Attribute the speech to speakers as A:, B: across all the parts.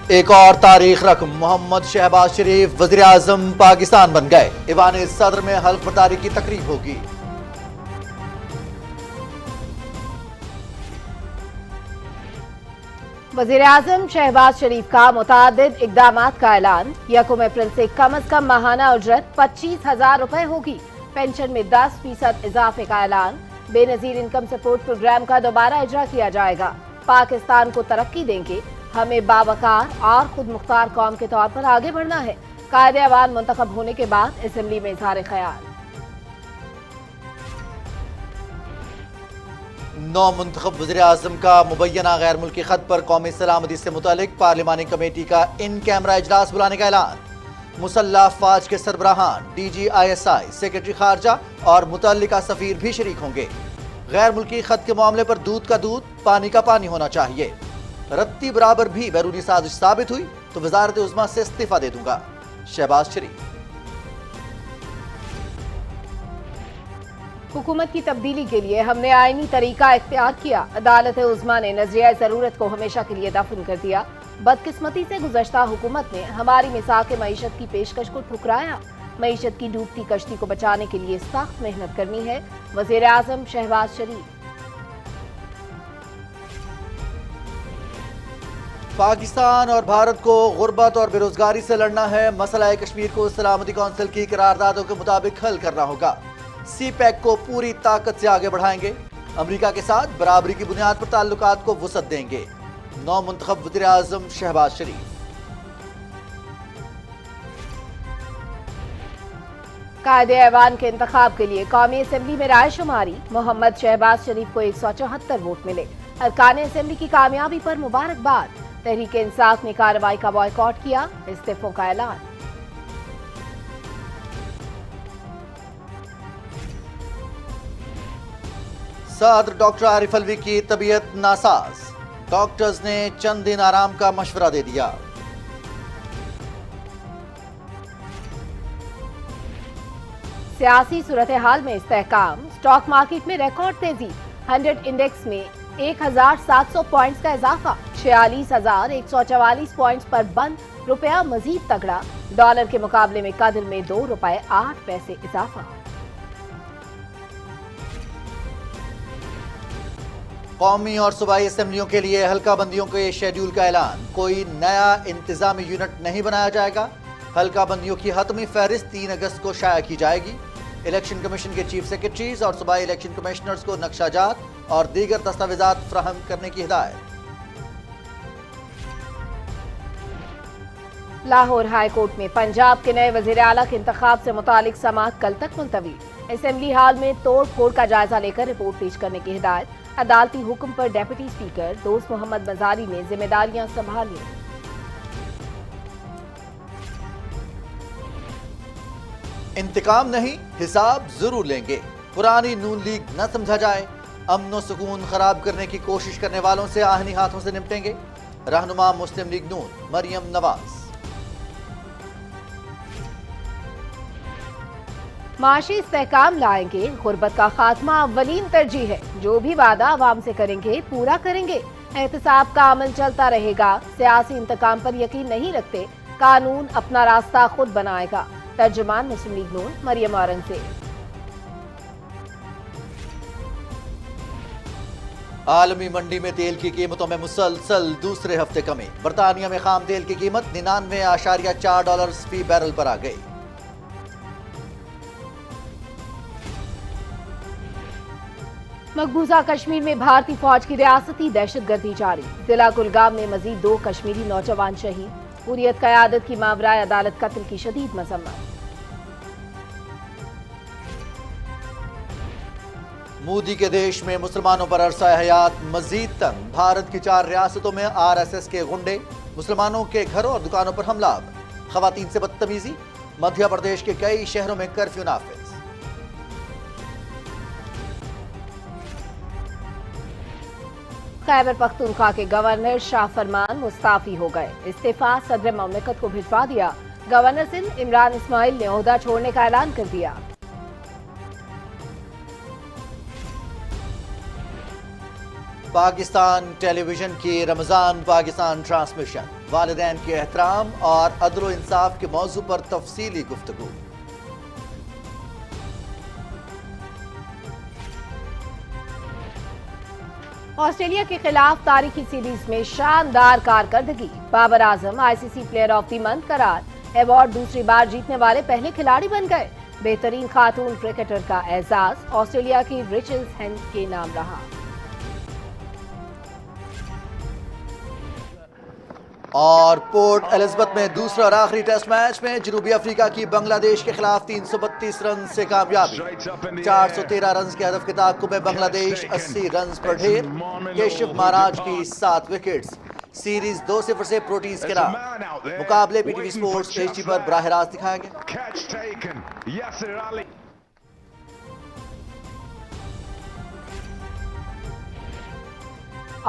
A: ایک اور تاریخ رقم محمد شہباز شریف وزیر اعظم پاکستان بن گئے۔ ایوان صدر میں حلف برداری کی تقریب ہوگی۔
B: وزیر اعظم شہباز شریف کا متعدد اقدامات کا اعلان۔ 1 اپریل سے کم از کم ماہانہ اجرت 25,000 روپے ہوگی۔ پینشن میں 10% اضافے کا اعلان۔ بے نظیر انکم سپورٹ پروگرام کا دوبارہ اجرا کیا جائے گا۔ پاکستان کو ترقی دیں گے، ہمیں باوقار اور خود مختار قوم کے طور پر آگے بڑھنا ہے۔ قائد ایوان منتخب ہونے کے بعد اسمبلی میں اظہار خیال۔
A: نو منتخب وزیر اعظم کا مبینہ غیر ملکی خط پر قومی سلامتی سے متعلق پارلیمانی کمیٹی کا ان کیمرہ اجلاس بلانے کا اعلان۔ مسلح افواج کے سربراہان، ڈی جی ISI، سیکرٹری خارجہ اور متعلقہ سفیر بھی شریک ہوں گے۔ غیر ملکی خط کے معاملے پر دودھ کا دودھ، پانی کا پانی ہونا چاہیے۔ رتی برابر بھی بیرونی سازش ثابت ہوئی تو وزارت عظمیٰ سے استعفیٰ دے دوں گا، شہباز شریف۔
B: حکومت کی تبدیلی کے لیے ہم نے آئینی طریقہ اختیار کیا۔ عدالت عظمیٰ نے نظریہ ضرورت کو ہمیشہ کے لیے دفن کر دیا۔ بدقسمتی سے گزشتہ حکومت نے ہماری مساق معیشت کی پیشکش کو ٹھکرایا۔ معیشت کی ڈوبتی کشتی کو بچانے کے لیے سخت محنت کرنی ہے، وزیر اعظم شہباز شریف۔
A: پاکستان اور بھارت کو غربت اور بے روزگاری سے لڑنا ہے۔ مسئلہ کشمیر کو سلامتی کونسل کی قراردادوں کے مطابق حل کرنا ہوگا۔ سی پیک کو پوری طاقت سے آگے بڑھائیں گے۔ امریکہ کے ساتھ برابری کی بنیاد پر تعلقات کو وسعت دیں گے، نو منتخب وزیر اعظم شہباز شریف۔
B: قائد ایوان کے انتخاب کے لیے قومی اسمبلی میں رائے شماری۔ محمد شہباز شریف کو 174 ووٹ ملے۔ ارکان اسمبلی کی کامیابی پر مبارکباد۔ تحریک انصاف نے کارروائی کا بائیکاٹ کیا، استعفوں کا اعلان۔
A: صدر ڈاکٹر عارف علوی کی طبیعت ناساز، ڈاکٹرز نے چند دن آرام کا مشورہ دے دیا۔
B: سیاسی صورتحال میں استحکام، سٹاک مارکیٹ میں ریکارڈ تیزی۔ 100 انڈیکس میں 1,700 پوائنٹس کا اضافہ، 46,144 پوائنٹس پر بند۔ روپیہ مزید تگڑا، ڈالر کے مقابلے میں قدر میں 2 روپے 8 پیسے اضافہ۔
A: قومی اور صوبائی اسمبلیوں کے لیے حلقہ بندیوں کے شیڈول کا اعلان۔ کوئی نیا انتظامی یونٹ نہیں بنایا جائے گا۔ حلقہ بندیوں کی حتمی فہرست 3 اگست کو شائع کی جائے گی۔ الیکشن کمیشن کے چیف سیکرٹریز اور صوبائی الیکشن کمشنرز کو نقشہ جات اور دیگر دستاویزات فراہم کرنے کی ہدایت۔
B: لاہور ہائی کورٹ میں پنجاب کے نئے وزیر اعلیٰ کے انتخاب سے متعلق سماعت کل تک ملتوی۔ اسمبلی ہال میں توڑ پھوڑ کا جائزہ لے کر رپورٹ پیش کرنے کی ہدایت۔ عدالتی حکم پر ڈیپٹی اسپیکر دوست محمد مزاری نے ذمہ داریاں سنبھالیں۔
A: انتقام نہیں، حساب ضرور لیں گے۔ پرانی نون لیگ نہ سمجھا جائے۔ امن و سکون خراب کرنے کی کوشش کرنے والوں سے آہنی ہاتھوں سے نمٹیں گے، رہنما مسلم لیگ نون مریم نواز۔
B: معاشی استحکام لائیں گے، غربت کا خاتمہ اولین ترجیح ہے۔ جو بھی وعدہ عوام سے کریں گے پورا کریں گے۔ احتساب کا عمل چلتا رہے گا۔ سیاسی انتقام پر یقین نہیں رکھتے، قانون اپنا راستہ خود بنائے گا۔ ترجمان مسلم لیگ نون مریم اورنگزیب۔
A: عالمی منڈی میں تیل کی قیمتوں میں مسلسل دوسرے ہفتے کمی۔ برطانیہ میں خام تیل کی قیمت $99.4 فی بیرل پر آ گئی۔
B: مقبوضہ کشمیر میں بھارتی فوج کی ریاستی دہشت گردی جاری۔ ضلع کلگام میں مزید 2 کشمیری نوجوان شہید۔ حریت قیادت کی ماورائے عدالت قتل کی شدید مذمت۔
A: مودی کے دیش میں مسلمانوں پر عرصہ حیات مزید تنگ۔ بھارت کی 4 ریاستوں میں RSS کے غنڈے، مسلمانوں کے گھروں اور دکانوں پر حملہ۔ خواتین سے بدتمیزی، مدھیہ پردیش کے کئی شہروں میں کرفیو نافذ۔
B: خیبر پختونخوا کے گورنر شاہ فرمان مستعفی ہو گئے۔ استعفیٰ صدر مملکت کو بھجوا دیا۔ گورنر سندھ عمران اسماعیل نے عہدہ چھوڑنے کا اعلان کر دیا۔
A: پاکستان ٹیلی ویژن کی رمضان پاکستان ٹرانسمیشن، والدین کے احترام اور عدل و انصاف کے موضوع پر تفصیلی گفتگو۔
B: آسٹریلیا کے خلاف تاریخی سیریز میں شاندار کارکردگی، بابر اعظم آئی سی C player of the month قرار، ایوارڈ دوسری بار جیتنے والے پہلے کھلاڑی بن گئے۔ بہترین خاتون کرکٹر کا اعزاز آسٹریلیا کی ریچل ہینڈ کے نام رہا۔
A: اور پورٹ الزبتھ میں دوسرا اور آخری ٹیسٹ میچ میں جنوبی افریقہ کی بنگلہ دیش کے خلاف 332 رنز سے کامیابی، 413 رنز کے ہدف کے تعاقب میں بنگلہ دیش 80 رنز پر ڈھیر، کیشو مہاراج کی 7 وکٹس، سیریز 2-0 سے پروٹیز کے نام۔ مقابلے P T V sports H D پر براہ راست دکھائیں گے۔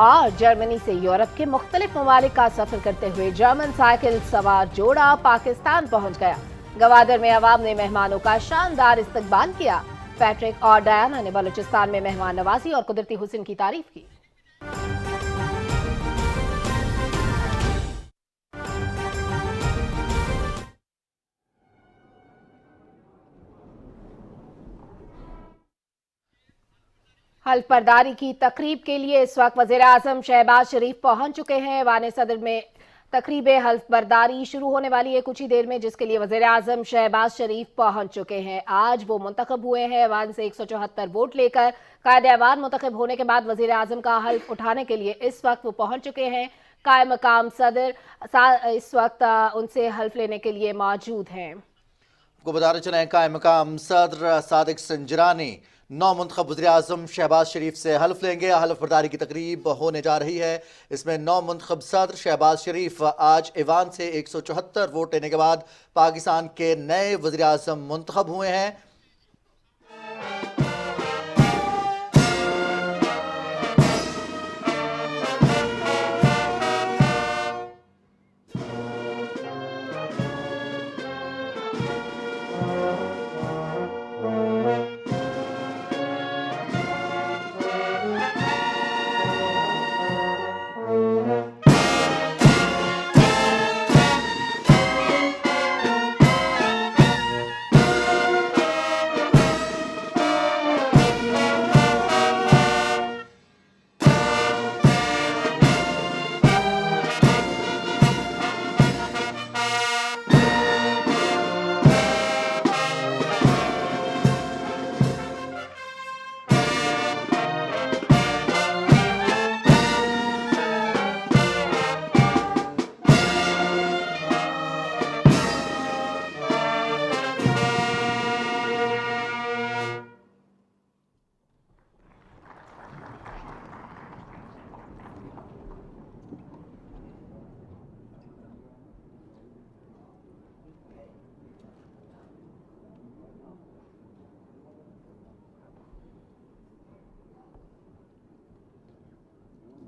B: اور جرمنی سے یورپ کے مختلف ممالک کا سفر کرتے ہوئے جرمن سائیکل سوار جوڑا پاکستان پہنچ گیا۔ گوادر میں عوام نے مہمانوں کا شاندار استقبال کیا۔ پیٹرک اور ڈیانا نے بلوچستان میں مہمان نوازی اور قدرتی حسن کی تعریف کی۔ حلف برداری کی تقریب کے لیے اس وقت وزیر اعظم شہباز شریف پہنچ چکے ہیں۔ ایوان صدر میں تقریب حلف برداری شروع ہونے والی ہے کچھ ہی دیر میں، جس کے لیے وزیر اعظم شہباز شریف پہنچ چکے ہیں۔ آج وہ منتخب ہوئے ہیں۔ ایوان سے 174 ووٹ لے کر قائد ایوان منتخب ہونے کے بعد وزیر اعظم کا حلف اٹھانے کے لیے اس وقت وہ پہنچ چکے ہیں۔ قائم مقام صدر اس وقت ان سے حلف لینے کے لیے موجود ہیں۔
A: کو بتاتے چلیں قائم مقام صدر صادق سنجرانی نو منتخب وزیر اعظم شہباز شریف سے حلف لیں گے۔ حلف برداری کی تقریب ہونے جا رہی ہے۔ اس میں نو منتخب صدر شہباز شریف آج ایوان سے 174 ووٹ لینے کے بعد پاکستان کے نئے وزیر اعظم منتخب ہوئے ہیں۔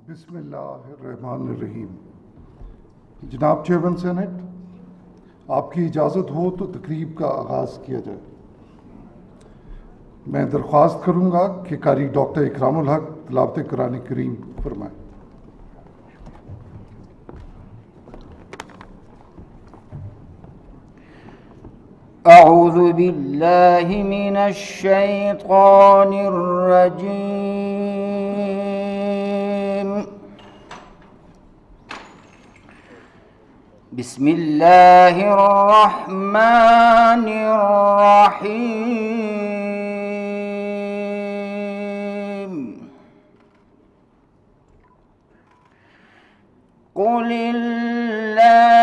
C: بسم اللہ الرحمن الرحیم۔ جناب چیئرمین سینٹ، آپ کی اجازت ہو تو تقریب کا آغاز کیا جائے۔ میں درخواست کروں گا کہ قاری ڈاکٹر اکرام الحق تلاوت قرآن کریم فرمائیں۔
D: اعوذ باللہ من الشیطان الرجیم، بسم اللہ الرحمن الرحیم، قل اللہم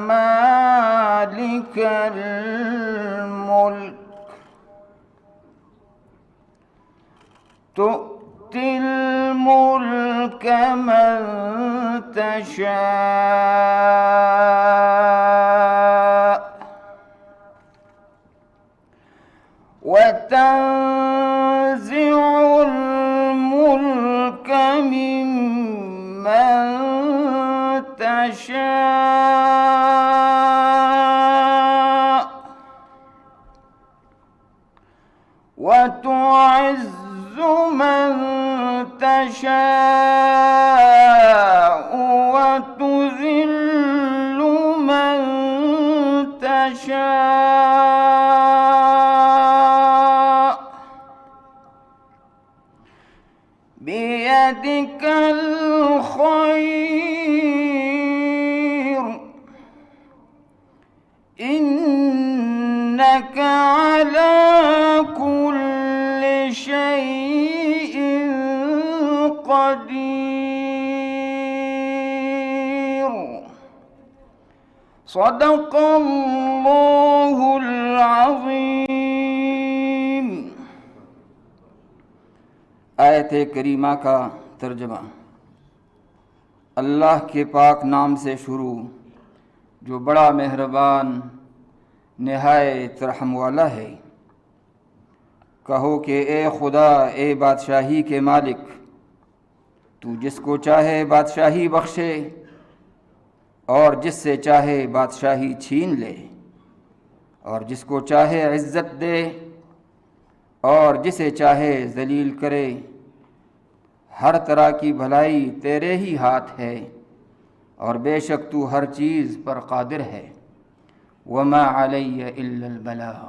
D: مالک الملک تؤتی الملک من تشاء وتنزع الملك ممن تشاء وتعز من تشاء وتذل من تشاء بيدك الخير إنك على كل شيء قدير صدق الله العظيم. آیت کریمہ کا ترجمہ. اللہ کے پاک نام سے شروع جو بڑا مہربان نہایت رحم والا ہے. کہو کہ اے خدا، اے بادشاہی کے مالک، تو جس کو چاہے بادشاہی بخشے اور جس سے چاہے بادشاہی چھین لے، اور جس کو چاہے عزت دے اور جسے چاہے ذلیل کرے. ہر طرح کی بھلائی تیرے ہی ہاتھ ہے اور بے شک تو ہر چیز پر قادر ہے. وما علی الا البلاغ.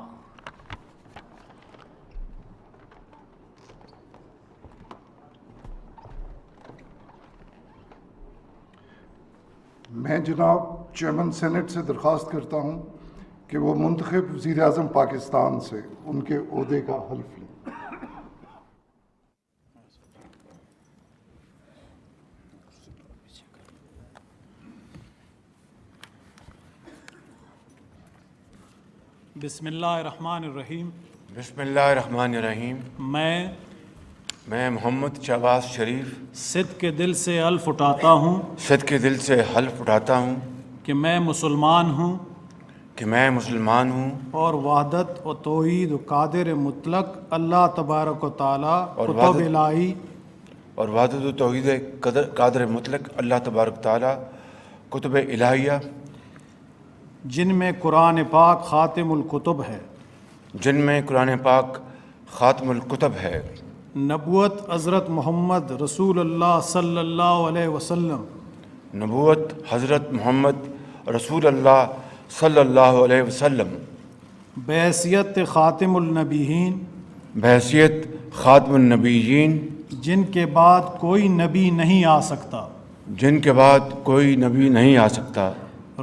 C: میں جناب چیئرمین سینٹ سے درخواست کرتا ہوں کہ وہ منتخب وزیر اعظم پاکستان سے ان کے عہدے کا حلف لیں.
E: بسم اللہ الرحمن الرحیم.
F: بسم اللہ الرحمن الرحیم. میں محمد شہباز شریف
E: صدق کے دل سے حلف اٹھاتا ہوں
F: صدق کے دل سے حلف اٹھاتا ہوں
E: کہ میں مسلمان ہوں اور وحدت و توحید و قادر مطلق اللہ تبارک و تعالیٰ کتب الہی
F: اور وحدت و توحید قادر مطلق اللہ تبارک تعالیٰ کتب الہیہ
E: جن میں قرآن پاک خاتم الکتب ہے، نبوت حضرت محمد رسول اللہ صلی اللہ علیہ وسلم بحیثیت خاتم النبیین جن کے بعد کوئی نبی نہیں آ سکتا،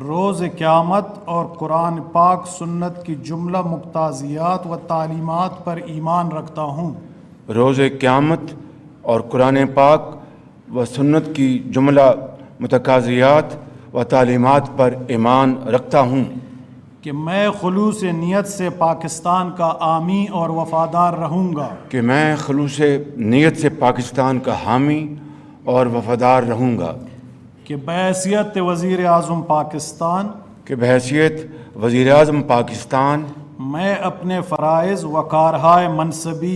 E: روز قیامت اور قرآن پاک سنت کی جملہ مقتضیات و تعلیمات پر ایمان رکھتا ہوں.
F: روز قیامت اور قرآن پاک و سنت کی جملہ متقاضیات و تعلیمات پر ایمان رکھتا ہوں
E: کہ میں خلوص نیت سے پاکستان کا حامی اور وفادار رہوں گا کہ بحیثیت وزیر اعظم پاکستان میں اپنے فرائض و کارہائے منصبی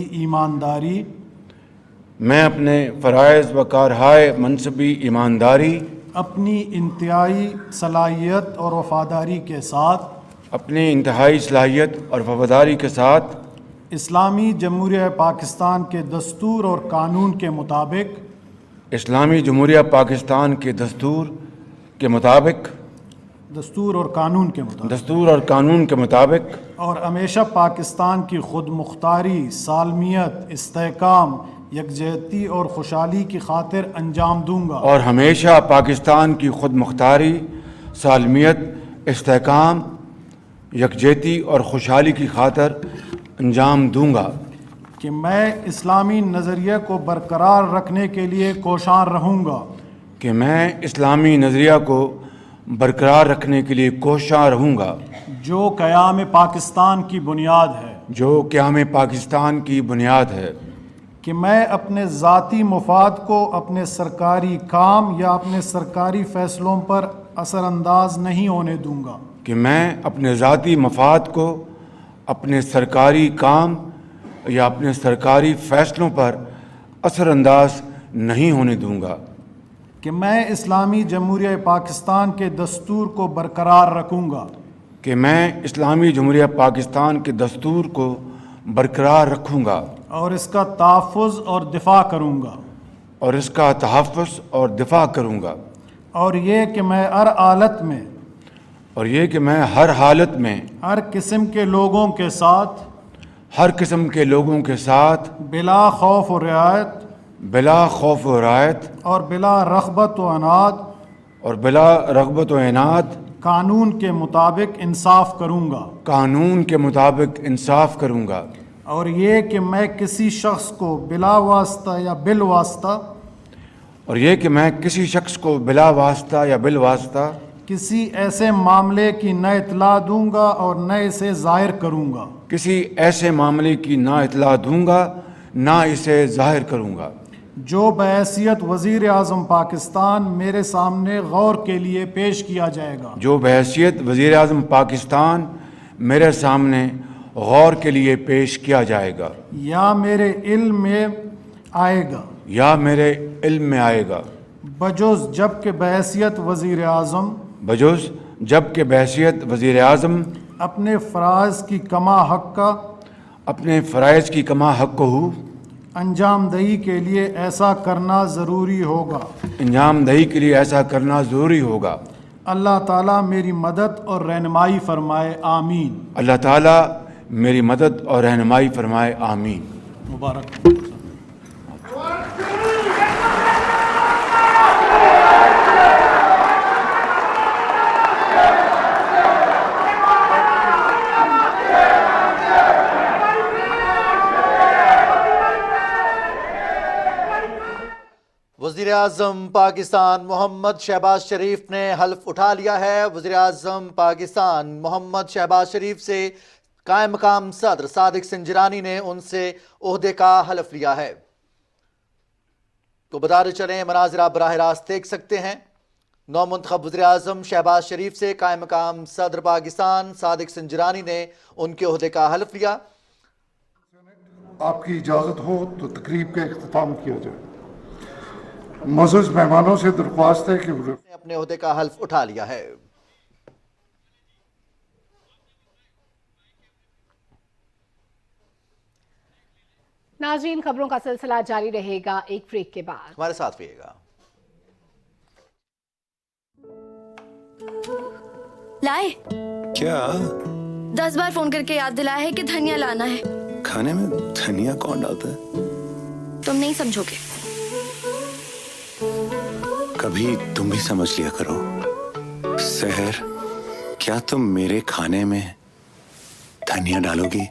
E: ایمانداری اپنی انتہائی صلاحیت اور وفاداری کے ساتھ اسلامی جمہوریہ پاکستان کے دستور اور قانون کے مطابق اور ہمیشہ پاکستان کی خود مختاری، سالمیت، استحکام، یکجہتی اور خوشحالی کی خاطر انجام دوں گا کہ میں اسلامی نظریہ کو برقرار رکھنے کے لیے کوشاں رہوں گا جو قیام پاکستان کی بنیاد ہے کہ میں اپنے ذاتی مفاد کو اپنے سرکاری کام یا اپنے سرکاری فیصلوں پر اثر انداز نہیں ہونے دوں گا کہ میں اسلامی جمہوریہ پاکستان کے دستور کو برقرار رکھوں گا
F: बरकरार रखूँगा
E: और इसका तहफ़्फ़ुज़ और दिफा करूँगा,
F: और इसका तहफ़्फ़ुज़ और दिफा करूँगा,
E: और ये कि मैं हर हालत में
F: और ये कि मैं हर हालत में
E: हर किस्म के लोगों के साथ
F: हर किस्म के लोगों के साथ
E: बिला खौफ और रियायत
F: बिला खौफ व रायत
E: और बिला रग़बत व अनाद
F: और बिला रग़बत व इनाद
E: कानून के मुताबिक इंसाफ करूँगा,
F: कानून के मुताबिक इंसाफ करूँगा,
E: और ये कि मैं किसी शख्स को बिला वास्ता या बिल वास्ता
F: और ये कि मैं किसी शख्स को बिला वास्ता या बिल वास्ता
E: किसी ऐसे मामले की न इतला दूंगा और न इसे ज़ाहिर करूंगा
F: किसी ऐसे मामले की ना इतला दूंगा ना इसे ज़ाहिर करूँगा
E: जो बहैसियत वज़ीर आज़म पाकिस्तान मेरे सामने गौर के लिए पेश किया जाएगा,
F: जो बहैसियत वज़ीर आज़म पाकिस्तान मेरे सामने गौर के लिए पेश किया जाएगा
E: या मेरे इल्म में आएगा,
F: या मेरे इल्म में आएगा,
E: बजुज़ जबकि बहैसियत वज़ीर आज़म
F: बजुज़ जबकि बहैसियत वज़ीर आज़म
E: अपने फ़राज़ की कमा हक़ का
F: अपने फ़राइज़ की कमा हक़ हूँ
E: अंजाम दही के लिए ऐसा करना ज़रूरी होगा।
F: अंजाम दही के लिए ऐसा करना ज़रूरी होगा।
E: अल्लाह ताला मेरी मदद और रहनुमाई फरमाए, आमीन।
F: अल्लाह ताला मेरी मदद और रहनुमाई फरमाए, आमीन।
E: मुबारक।
A: वज़ीर आज़म पाकिस्तान मोहम्मद शहबाज शरीफ ने हल्फ उठा लिया है। वज़ीर आज़म पाकिस्तान मोहम्मद शहबाज शरीफ से कायम मकाम सदर सादिक सिंजरानी ने उनसे ओहदे का हल्फ लिया है। तो बताते चलें, मनाज़िर आप बराह रास्त देख सकते हैं। नौमुंतखब वज़ीर आज़म शहबाज शरीफ से कायम मकाम सदर पाकिस्तान सादिक सिंजरानी ने उनके ओहदे का हल्फ लिया।
C: आपकी इजाज़त हो तो तकरीब का इख्तिताम किया जाए। मुअज़्ज़ज़ मेहमानों से दरख्वास्त है कि
A: अपने ओहदे का हल्फ उठा लिया है।
B: नाज़रीन, खबरों का सिलसिला जारी रहेगा एक ब्रेक के बाद।
A: हमारे साथ रहिएगा।
G: लाए
H: क्या?
G: 10 बार फोन करके याद दिलाया है कि धनिया लाना है।
H: खाने में धनिया कौन डालता है?
G: तुम नहीं समझोगे।
H: कभी तुम भी समझ लिया करो। सहर, क्या तुम मेरे खाने में धनिया डालोगी?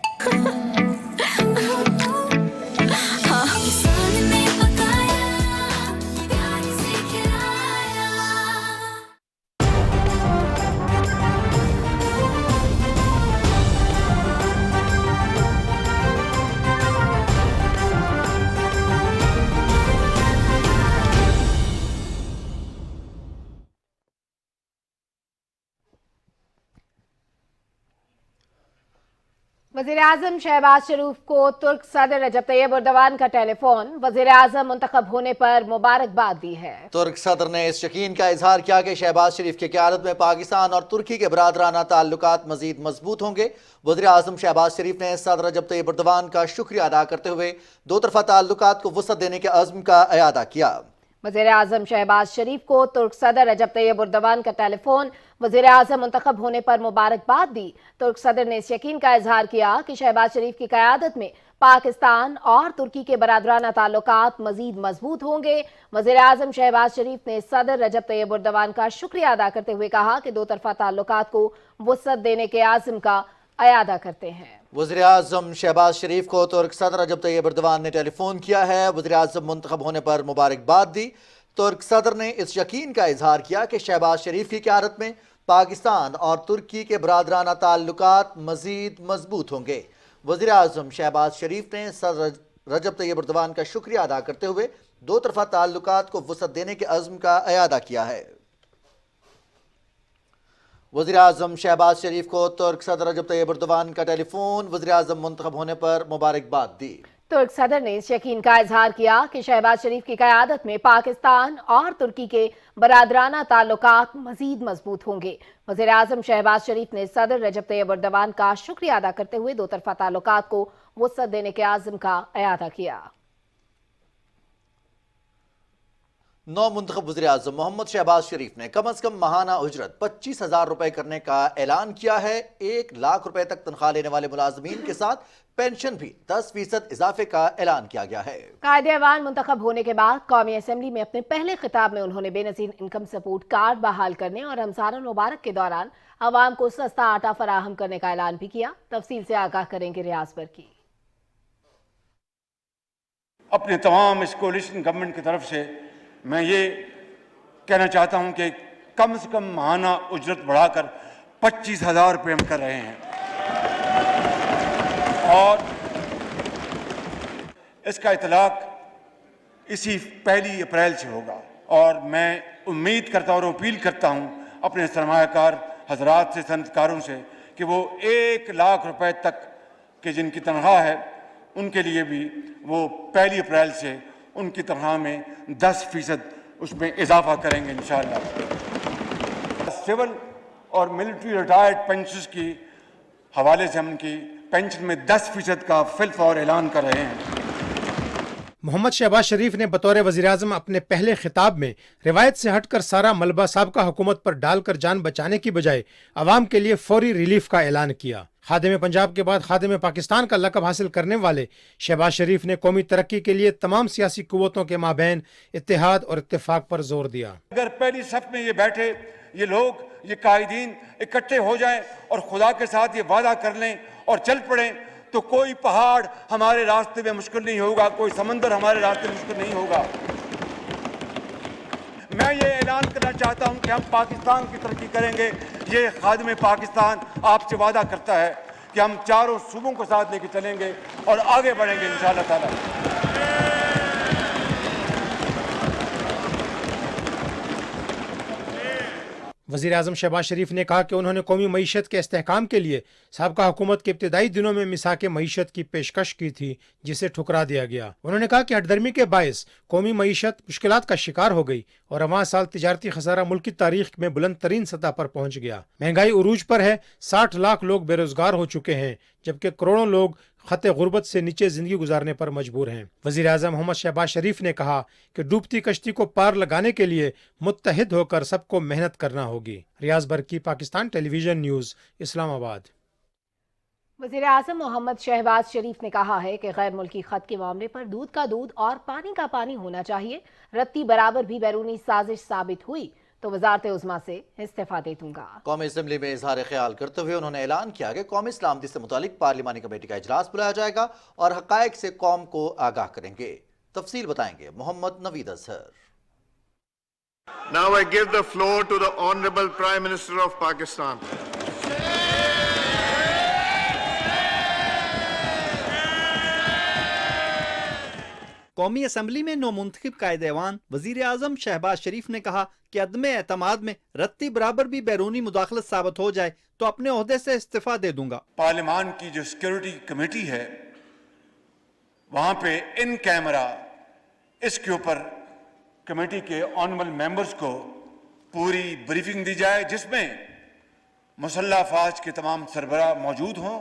B: वज़ीर आज़म शहबाज शरीफ को तुर्क सदर रजब तैयब एर्दोगान का टेलीफोन वज़ीर आज़म मुंतखब होने पर मुबारकबाद दी है।
A: तुर्क सदर ने इस यकीन का इजहार किया कि शहबाज शरीफ की क़यादत में पाकिस्तान और तुर्की के बरादराना ताल्लुकात मजीद मजबूत होंगे। वज़ीर आज़म शहबाज शरीफ ने सदर रजब तैयब एर्दोगान का शुक्रिया अदा करते हुए दो तरफ़ा ताल्लुकात को वुसअत देने के अज़्म का इयादा किया।
B: वज़ीर आज़म शहबाज शरीफ को तुर्क सदर रजब तैयब एर्दोगान का टेलीफोन वज़ीर आज़म मुंतखब होने पर मुबारकबाद दी। तुर्क सदर ने इस यकीन का इजहार किया कि शहबाज शरीफ की क़यादत में पाकिस्तान और तुर्की के बरादराना ताल्लुकात मजीद मजबूत होंगे। वज़ीर आज़म शहबाज शरीफ ने सदर रजब तैयब एर्दोगान का शुक्रिया अदा करते हुए कहा कि दो तरफ़ा ताल्लुकात को वुसअत देने के आज़म का इयादा करते हैं।
A: वज़ीर आज़म शहबाज शरीफ को तुर्क सदर रजब तैयब एर्दोगान ने टेलीफोन किया है। वज़ीर आज़म मुंतखब होने पर मुबारकबाद दी। तुर्क सदर ने इस यकीन का इजहार किया कि शहबाज शरीफ की क़यादत में पाकिस्तान और तुर्की के बरादराना ताल्लुकात मजीद मजबूत होंगे। वज़ीर आज़म शहबाज शरीफ ने सदर रजब तैयब एर्दोगान का शुक्रिया अदा करते हुए दो तरफ़ा ताल्लुकात को वुसअत देने के अज़्म का इयादा किया है। वज़ीर आज़म शहबाज शरीफ को तुर्क सदर रजब तैयब एर्दोगान का टेलीफोन वज़ीर आज़म मुंतखब होने पर मुबारकबाद दी।
B: तुर्क सदर ने इस यकीन का इजहार किया कि शहबाज शरीफ की क़यादत में पाकिस्तान और तुर्की के बरादराना ताल्लुकात मजीद मजबूत होंगे। वज़ीर आज़म शहबाज शरीफ ने सदर रजब तैयब एर्दोगान का शुक्रिया अदा करते हुए दो तरफ़ा ताल्लुकात को वुसअत देने के आज़म का अयादा किया।
A: नौ मुंतखब वज़ीर आज़म मोहम्मद शहबाज शरीफ ने कम अज कम माहाना उजरत 25,000 रुपए करने का ऐलान किया है। 1 लाख रुपए तक तनख्वाह लेने वाले मुलाजमीन के साथ पेंशन भी 10% इजाफे का ऐलान किया गया है। कायदे-ए-वान मुंतखब होने के बाद कौमी असम्बली में अपने पहले खिताब में उन्होंने बेनज़ीर इनकम सपोर्ट कार्ड बहाल करने और रमज़ान मुबारक के दौरान अवाम को सस्ता आटा फराहम करने का ऐलान भी किया। तफसील से आगाह करेंगे रियाज बरकी।
F: अपने तमाम इस कोलिशन गवर्नमेंट की तरफ से मैं ये कहना चाहता हूं कि कम से कम माहाना उजरत बढ़ाकर 25,000 रुपये हम कर रहे हैं और इसका इतलाक इसी 1 अप्रैल से होगा। और मैं उम्मीद करता और अपील करता हूं अपने सरमायाकार हजरात से, सनतकारों से कि वो 1 लाख रुपए तक के जिनकी तनख्वाह है उनके लिए भी वो 1 अप्रैल से उनकी तनख्वाह में 10% उसमें इजाफा करेंगे इंशाअल्लाह। सिविल और मिलिट्री रिटायर्ड पेंशनर्स की हवाले से हम उनकी पेंशन में 10% का फिलफौर ऐलान कर रहे हैं।
I: मोहम्मद शहबाज शरीफ ने बतौर वज़ीर-ए-आज़म अपने पहले खिताब में रिवायत से हटकर सारा मलबा साबका हुकूमत पर डालकर जान बचाने की बजाय अवाम के लिए फौरी रिलीफ का ऐलान किया। खादिम पंजाब के बाद खादिम पाकिस्तान का लक़ब हासिल करने वाले शहबाज शरीफ ने कौमी तरक्की के लिए तमाम सियासी कुव्वतों के माबैन इत्तेहाद और इत्तेफाक पर जोर दिया।
F: अगर पहली सफ में ये बैठे ये लोग, ये कायदीन इकट्ठे हो जाएं और खुदा के साथ ये वादा कर लें और चल पड़ें तो कोई पहाड़ हमारे रास्ते में मुश्किल नहीं होगा, कोई समंदर हमारे रास्ते में मुश्किल नहीं होगा। मैं ये ऐलान करना चाहता हूं कि हम पाकिस्तान की तरक्की करेंगे। ये खादिम पाकिस्तान आपसे वादा करता है कि हम चारों सूबों को साथ लेके चलेंगे और आगे बढ़ेंगे इंशाअल्लाह ताला।
I: वज़ीर-ए-आज़म शहबाज शरीफ ने कहा कि उन्होंने कौमी मईशत के इस्तेहकाम के लिए साबका हुकूमत के इब्तदाई दिनों में मिसाक मईशत की पेशकश की थी जिसे ठुकरा दिया गया। उन्होंने कहा कि हठधर्मी के बायस कौमी मईशत मुश्किलात का शिकार हो गई और रवां साल तिजारती खसारा मुल्क की तारीख में बुलंद तरीन सतह पर पहुंच गया। महंगाई उरूज पर है, 60 लाख लोग बेरोजगार हो चुके हैं जबकि करोड़ों लोग खते गुर्बत से नीचे जिंदगी गुजारने पर मजबूर हैं। वज़ीर-ए-आज़म मोहम्मद शहबाज शरीफ ने कहा कि डूबती कश्ती को पार लगाने के लिए मुत्तहिद होकर सबको मेहनत करना होगी। रियाज बरकी, पाकिस्तान टेलीविजन न्यूज़, इस्लामाबाद।
B: वज़ीर-ए-आज़म मोहम्मद शहबाज शरीफ ने कहा है कि गैर मुल्की खत के मामले पर दूध का दूध और पानी का पानी होना चाहिए। रत्ती बराबर भी बैरूनी साजिश साबित हुई तो वज़ारत उज़्मा से इस्तीफा दे दूंगा। कौमी असम्बली में इजहार ख्याल करते हुए उन्होंने ऐलान किया कि कौमी सलामती से मुतालिक पार्लिमानी कमेटी का इजलास बुलाया जाएगा और हक़ाइक़ से कौम को आगाह करेंगे। तफसील बताएंगे Mohammad Naveed Azhar.
J: Now I give the floor to the Honorable Prime Minister of Pakistan.
K: कौमी असम्बली में नौमुंतखब कायदेवान वज़ीर आज़म शहबाज शरीफ ने कहा कि अदम एतमाद में रत्ती बराबर भी बैरूनी मुदाखलत साबित हो जाए तो अपने ओहदे से इस्तीफा दे दूंगा।
F: पार्लियामान की जो सिक्योरिटी कमेटी है वहां पे इन कैमरा इसके ऊपर कमेटी के ऑनरेबल मेंबर्स को पूरी ब्रीफिंग दी जाए जिसमें मुसल्लह अफवाज के तमाम सरबराह मौजूद हों,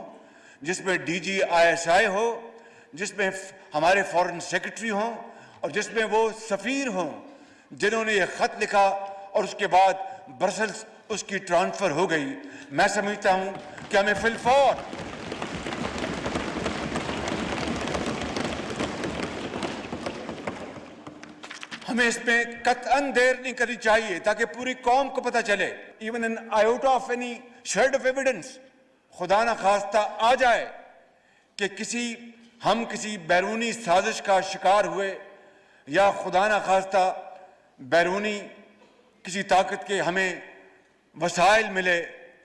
F: जिसमें DG ISI हो, जिसमें हमारे फॉरेन सेक्रेटरी हों और जिसमें वो सफ़ीर हों जिन्होंने ये ख़त लिखा और उसके बाद ब्रसल्स उसकी ट्रांसफ़र हो गई। मैं समझता हूं कि हमें फिलफौर हमें इसमें कतअन देर नहीं करनी चाहिए ताकि पूरी कौम को पता चले। Even an iota of any shade of evidence खुदा न खास्ता आ जाए कि हम किसी बैरूनी साजिश का शिकार हुए या खुदा न खास्ता बैरूनी किसी ताकत के हमें वसाइल मिले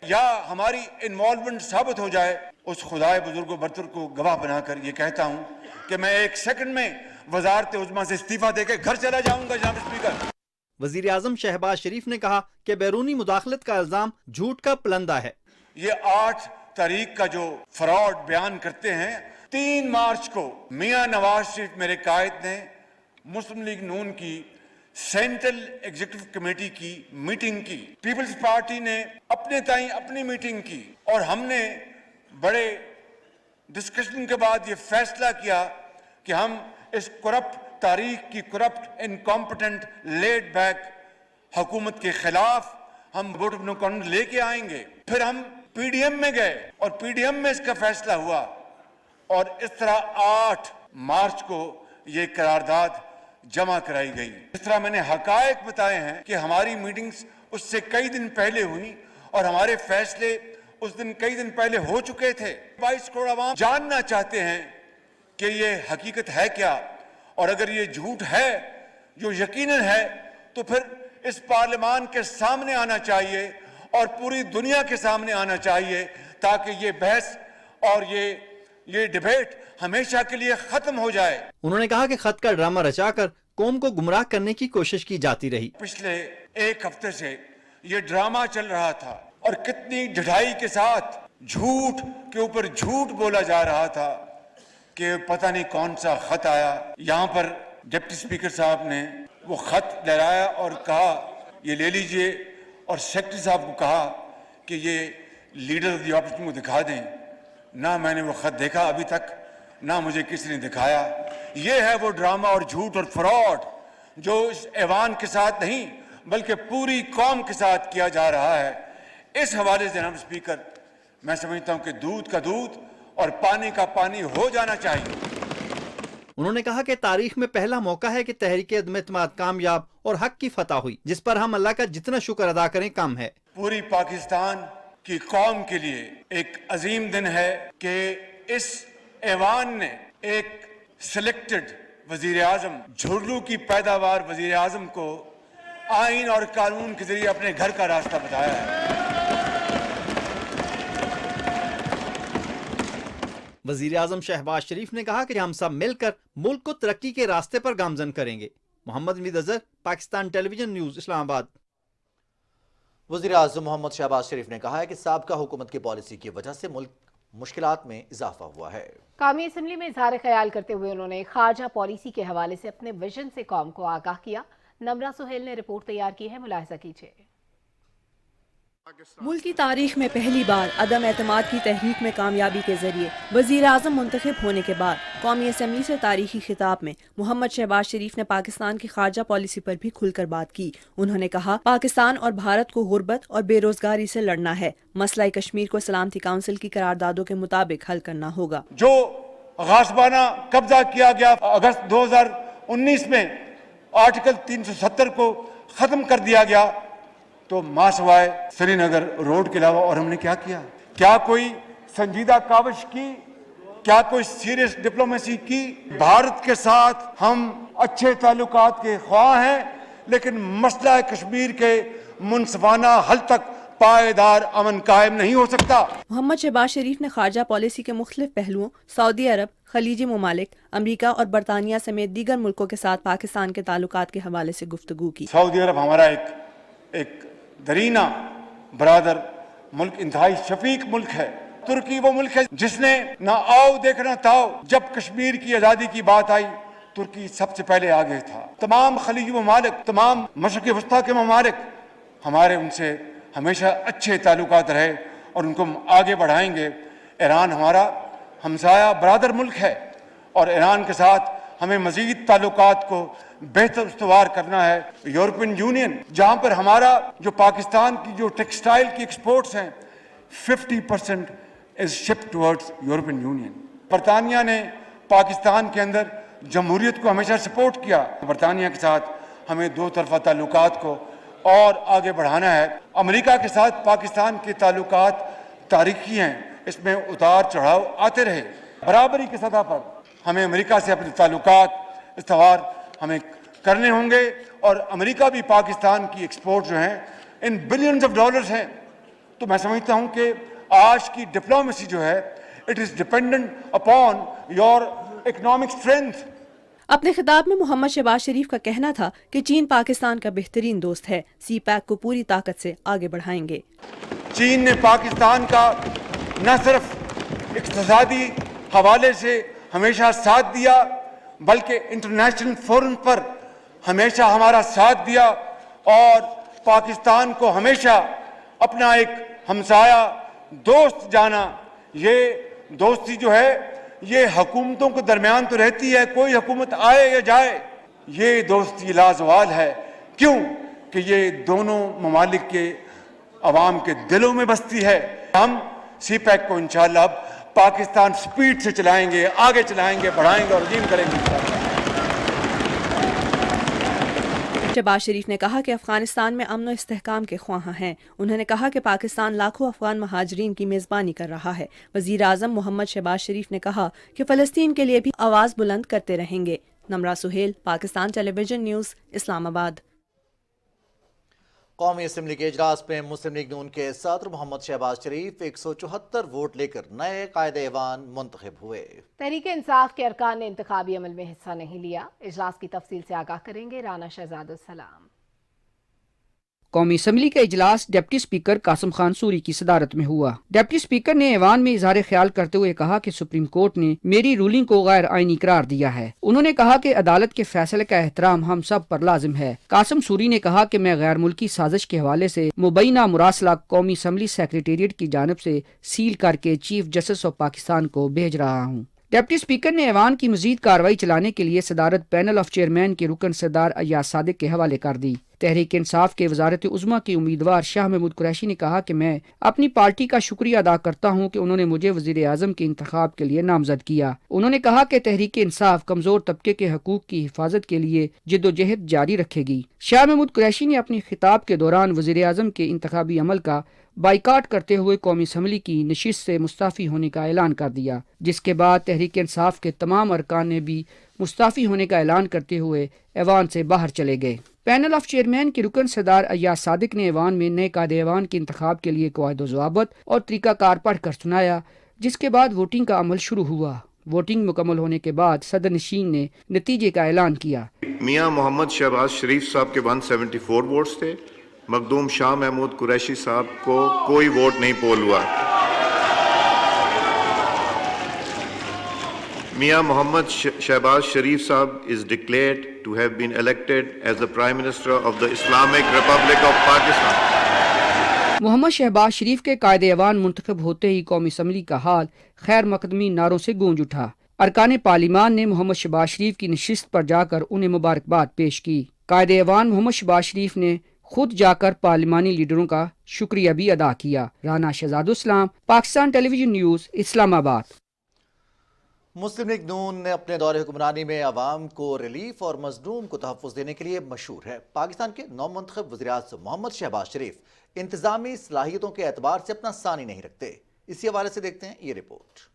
F: या हमारी इन्वॉल्वमेंट साबित हो जाए, उस खुदाए बुजुर्ग बरतर को गवाह बनाकर ये कहता हूं कि मैं 1 सेकंड में वजारत उज़्मा से इस्तीफा देकर घर चला जाऊंगा। जनाब स्पीकर,
K: वज़ीर आज़म शहबाज शरीफ ने कहा कि बैरूनी मुदाखलत का इल्जाम झूठ का पलंदा है।
F: ये 8 तारीख का जो फ्रॉड बयान करते हैं, 3 मार्च को मियां नवाज शरीफ मेरे कायद ने मुस्लिम लीग नून की सेंट्रल एग्जीक्यूटिव कमेटी की मीटिंग की। पीपल्स पार्टी ने अपने ताई अपनी मीटिंग की और हमने बड़े डिस्कशन के बाद ये फैसला किया कि हम इस करप्ट तारीख की करप्ट इनकॉम्पिटेंट लेड बैक हुकूमत के खिलाफ हम वोट ऑफ नो कॉन्फिडेंस लेके आएंगे। फिर हम पीडीएम में गए और पीडीएम में इसका फैसला हुआ और इस तरह 8 मार्च को ये करारदाद जमा कराई गई। इस तरह मैंने हकायक बताए हैं कि हमारी मीटिंग्स उससे कई दिन पहले हुई और हमारे फैसले उस दिन कई दिन पहले हो चुके थे। 22 करोड़ आवाम जानना चाहते हैं कि ये हकीकत है क्या, और अगर ये झूठ है जो यकीनन है तो फिर इस पार्लियामान के सामने आना चाहिए और पूरी दुनिया के सामने आना चाहिए ताकि ये बहस और ये डिबेट हमेशा के लिए खत्म हो जाए।
K: उन्होंने कहा कि खत का ड्रामा रचाकर कौम को गुमराह करने की कोशिश की जाती रही।
F: पिछले एक हफ्ते से ये ड्रामा चल रहा था और कितनी ढिठाई के साथ झूठ के ऊपर झूठ बोला जा रहा था कि पता नहीं कौन सा खत आया। यहाँ पर डिप्टी स्पीकर साहब ने वो खत लहराया और कहा ये ले लीजिए, और सेक्रेटरी साहब को कहा कि ये लीडर ऑफ द ऑपोजिशन को दिखा दें। ना मैंने वो खत देखा अभी तक, ना मुझे किसी ने दिखाया। ये है वो ड्रामा और झूठ और फ्रॉड जो इस ऐवान के साथ नहीं बल्कि पूरी कौम के साथ किया जा रहा है। इस हवाले से जनाब स्पीकर, मैं समझता हूं कि दूध का दूध और पानी का पानी हो जाना चाहिए।
K: उन्होंने कहा कि तारीख में पहला मौका है कि तहरीक अदम एतमाद कामयाब और हक की फतह हुई, जिस पर हम अल्लाह का जितना शुक्र अदा करें कम है।
F: पूरी पाकिस्तान की कौम के लिए एक अजीम दिन है कि इस ऐवान ने एक सिलेक्टेड वजीर आजम, झुर्रू की पैदावार वजीर आजम को आइन और कानून के जरिए अपने घर का रास्ता बताया है।
K: वजीर आजम शहबाज शरीफ ने कहा कि हम सब मिलकर मुल्क को तरक्की के रास्ते पर गामजन करेंगे। मोहम्मद मीद अजहर, पाकिस्तान टेलीविजन न्यूज, इस्लामाबाद।
A: वज़ीर आज़म मोहम्मद शहबाज शरीफ ने कहा है कि साबका हुकूमत की पॉलिसी की वजह से मुल्क मुश्किलात में इजाफा हुआ है।
B: कौमी असम्बली में इजहार ख्याल करते हुए उन्होंने खारजा पॉलिसी के हवाले से अपने विजन से कौम को आगाह किया। नमरा सुहेल ने रिपोर्ट तैयार की है, मुलाहिजा कीजिए।
L: मुल्क की तारीख में पहली बार अदम एतमाद की तहरीक में कामयाबी के जरिए वजीर आज़म मुंतखब होने के बाद कौमी असम्बली से तारीखी खिताब में मोहम्मद शहबाज शरीफ ने पाकिस्तान की खारजा पॉलिसी पर भी खुलकर बात की। उन्होंने कहा, पाकिस्तान और भारत को गुर्बत और बेरोजगारी से लड़ना है। मसला कश्मीर को सलामती काउंसिल की करारदादों के मुताबिक हल करना होगा।
F: जो गासबाना कब्जा किया गया अगस्त 2019 में आर्टिकल 370 को खत्म कर दिया गया, तो मासवाए श्रीनगर रोड के अलावा और हमने क्या किया? क्या कोई संजीदा काविश की? क्या कोई सीरियस डिप्लोमेसी की? भारत के साथ हम अच्छे ताल्लुकात के ख्वाह हैं, लेकिन मसला कश्मीर के मुनसिफाना हल तक पायदार अमन कायम नहीं हो सकता।
L: मोहम्मद शहबाज शरीफ ने खारजा पॉलिसी के मुख्तलिफ पहलुओं, सऊदी अरब, खलीजी ममालिक, अमरीका और बरतानिया समेत दीगर मुल्कों के साथ पाकिस्तान के ताल्लुकात के हवाले से गुफ्तगू की।
F: सऊदी अरब हमारा एक दरीना बरादर मुल्क, इंतहाई शफीक मुल्क है। तुर्की वो मुल्क है जिसने ना आओ देखना ताओ, जब कश्मीर की आज़ादी की बात आई तुर्की सबसे पहले आगे था। तमाम खलीजी ममालिक, तमाम मशरिक़ वस्ता के ममालिक, हमारे उनसे हमेशा अच्छे ताल्लुकात रहे और उनको हम आगे बढ़ाएंगे। ईरान हमारा हमसाया बरादर मुल्क है और ईरान के साथ हमें मज़ीद ताल्लुकात को बेहतर उस्तवार करना है। यूरोपियन यूनियन, जहाँ पर हमारा जो पाकिस्तान की जो टेक्सटाइल की एक्सपोर्ट्स हैं 50% is shipped towards European union. बरतानिया ने पाकिस्तान के अंदर जमहूरियत को हमेशा सपोर्ट किया। बरतानिया के साथ हमें दो तरफा ताल्लुकात को और आगे बढ़ाना है। अमेरिका के साथ पाकिस्तान के ताल्लुकात तारीखी हैं, इसमें उतार चढ़ाव आते रहे। बराबरी की सतह पर हमें अमेरिका से अपने ताल्लुकात इस्तवार हमें करने होंगे और अमेरिका भी पाकिस्तान की एक्सपोर्ट जो हैं इन बिलियंस ऑफ डॉलर्स हैं। तो मैं समझता हूं कि आज की डिप्लोमेसी जो है it is dependent upon your economic strength.
L: अपने खिताब में मोहम्मद शहबाज शरीफ का कहना था कि चीन पाकिस्तान का बेहतरीन दोस्त है, सी पैक को पूरी ताकत से आगे बढ़ाएंगे।
F: चीन ने पाकिस्तान का न सिर्फ इक्तिसादी हवाले से हमेशा साथ दिया बल्कि इंटरनेशनल फोरम पर हमेशा हमारा साथ दिया और पाकिस्तान को हमेशा अपना एक हमसाया दोस्त जाना। ये दोस्ती जो है ये हुकूमतों के दरमियान तो रहती है, कोई हुकूमत आए या जाए, ये दोस्ती लाजवाल है। क्यों कि ये दोनों ममालिक के अवाम के दिलों में बसती है। हम CPEC को इंशाअल्लाह अब पाकिस्तान स्पीड से चलाएंगे, आगे चलाएंगे, बढ़ाएंगे और अजीम करेंगे।
L: शहबाज शरीफ ने कहा कि अफगानिस्तान में अमन और इस्तेहकाम के ख्वाहां हैं। उन्होंने कहा कि पाकिस्तान लाखों अफगान महाजरीन की मेज़बानी कर रहा है। वज़ीर आज़म मोहम्मद शहबाज शरीफ ने कहा कि फ़लस्तीन के लिए भी आवाज़ बुलंद करते रहेंगे। Namra Suhail, Pakistan television news, Islamabad.
A: कौमी असम्बली के इजलास में मुस्लिम लीग नून के सदर मोहम्मद शहबाज शरीफ 174 वोट लेकर नए कायदे-ए-ईवान मुंतखब हुए।
B: तहरीक इंसाफ के अरकान ने इंतखाबी अमल में हिस्सा नहीं लिया। इजलास की तफसील से आगाह करेंगे राना शहजाद सलाम।
M: कौमी असम्बली का इजलास डिप्टी स्पीकर कासिम खान सूरी की सदारत में हुआ। डिप्टी स्पीकर ने ऐवान में इजहार ख्याल करते हुए कहा कि सुप्रीम कोर्ट ने मेरी रूलिंग को गैर आईनी करार दिया है। उन्होंने कहा कि अदालत के फैसले का एहतराम हम सब पर लाजिम है। कासिम सूरी ने कहा कि मैं गैर मुल्की साजिश के हवाले से मुबैना मुरासला कौमी असम्बली सेक्रेटेरिएट की जानिब से सील करके चीफ जस्टिस ऑफ पाकिस्तान को भेज रहा हूँ। डिप्टी स्पीकर ने ऐवान की मजीद कार्रवाई चलाने के लिए सदारत पैनल ऑफ चेयरमैन के रुकन सरदार अय्याज सादिक के हवाले कर दी। तहरीक इंसाफ के वजारत उज़्मा के उम्मीदवार शाह महमूद कुरैशी ने कहा कि मैं अपनी पार्टी का शुक्रिया अदा करता हूं कि उन्होंने मुझे वज़ीर आज़म के इंतखाब के लिए नामजद किया। उन्होंने कहा कि तहरीक इंसाफ कमजोर तबके के हकूक की हिफाजत के लिए जिद्दोजहद जारी रखेगी। शाह महमूद कुरैशी ने अपने खिताब के दौरान वज़ीर आज़म के इंतखाबी अमल का बाइकाट करते हुए कौमी असम्बली की नशिस्त से मुस्ताफ़ी होने का ऐलान कर दिया, जिसके बाद तहरीक इंसाफ के तमाम अरकान ने भी मुस्ताफ़ी होने का ऐलान करते हुए ऐवान से बाहर चले गए। पैनल ऑफ चेयरमैन के रुकन सरदार अय्याज सादिक ने ऐवान में नए कायदे-ए-ईवान के इंतखाब के लिए कवायद-ओ-ज़वाबित और तरीक़ाकार पढ़कर सुनाया, जिसके बाद वोटिंग का अमल शुरू हुआ। वोटिंग मुकम्मल होने के बाद सदर नशीन ने नतीजे का ऐलान किया।
J: मियाँ मोहम्मद शहबाज शरीफ साहब के 174 वोट्स थे। मखदूम शाह महमूद कुरैशी साहब को कोई वोट नहीं पोल हुआ। मियाँ मोहम्मद शहबाज शरीफ साहब is declared to have been elected as the prime minister of the Islamic republic of Pakistan.
M: Mohammad Shahbaz Sharif के कायदे-ए-ईवान मुंतखब होते ही कौमी असम्बली का हाल खैर मकदमी नारों से गूंज उठा। अरकान पार्लिमान ने मोहम्मद शहबाज शरीफ की नशिस्त पर जाकर उन्हें मुबारकबाद पेश की। कायदे-ए-ईवान मोहम्मद शहबाज शरीफ ने खुद जाकर पार्लिमानी लीडरों का शुक्रिया भी अदा किया। राना शहजाद इस्लाम, पाकिस्तान टेलीविजन न्यूज़, इस्लामाबाद।
A: मुस्लिम लीग नून ने अपने दौरे हुक्मरानी में आवाम को रिलीफ और मजलूम को तहफ़्फ़ुज़ देने के लिए मशहूर है। पाकिस्तान के नौमुंतखब वज़ीर-ए-आज़म मोहम्मद शहबाज शरीफ इंतज़ामी सलाहियतों के एतबार से अपना सानी नहीं रखते। इसी हवाले से देखते हैं ये रिपोर्ट।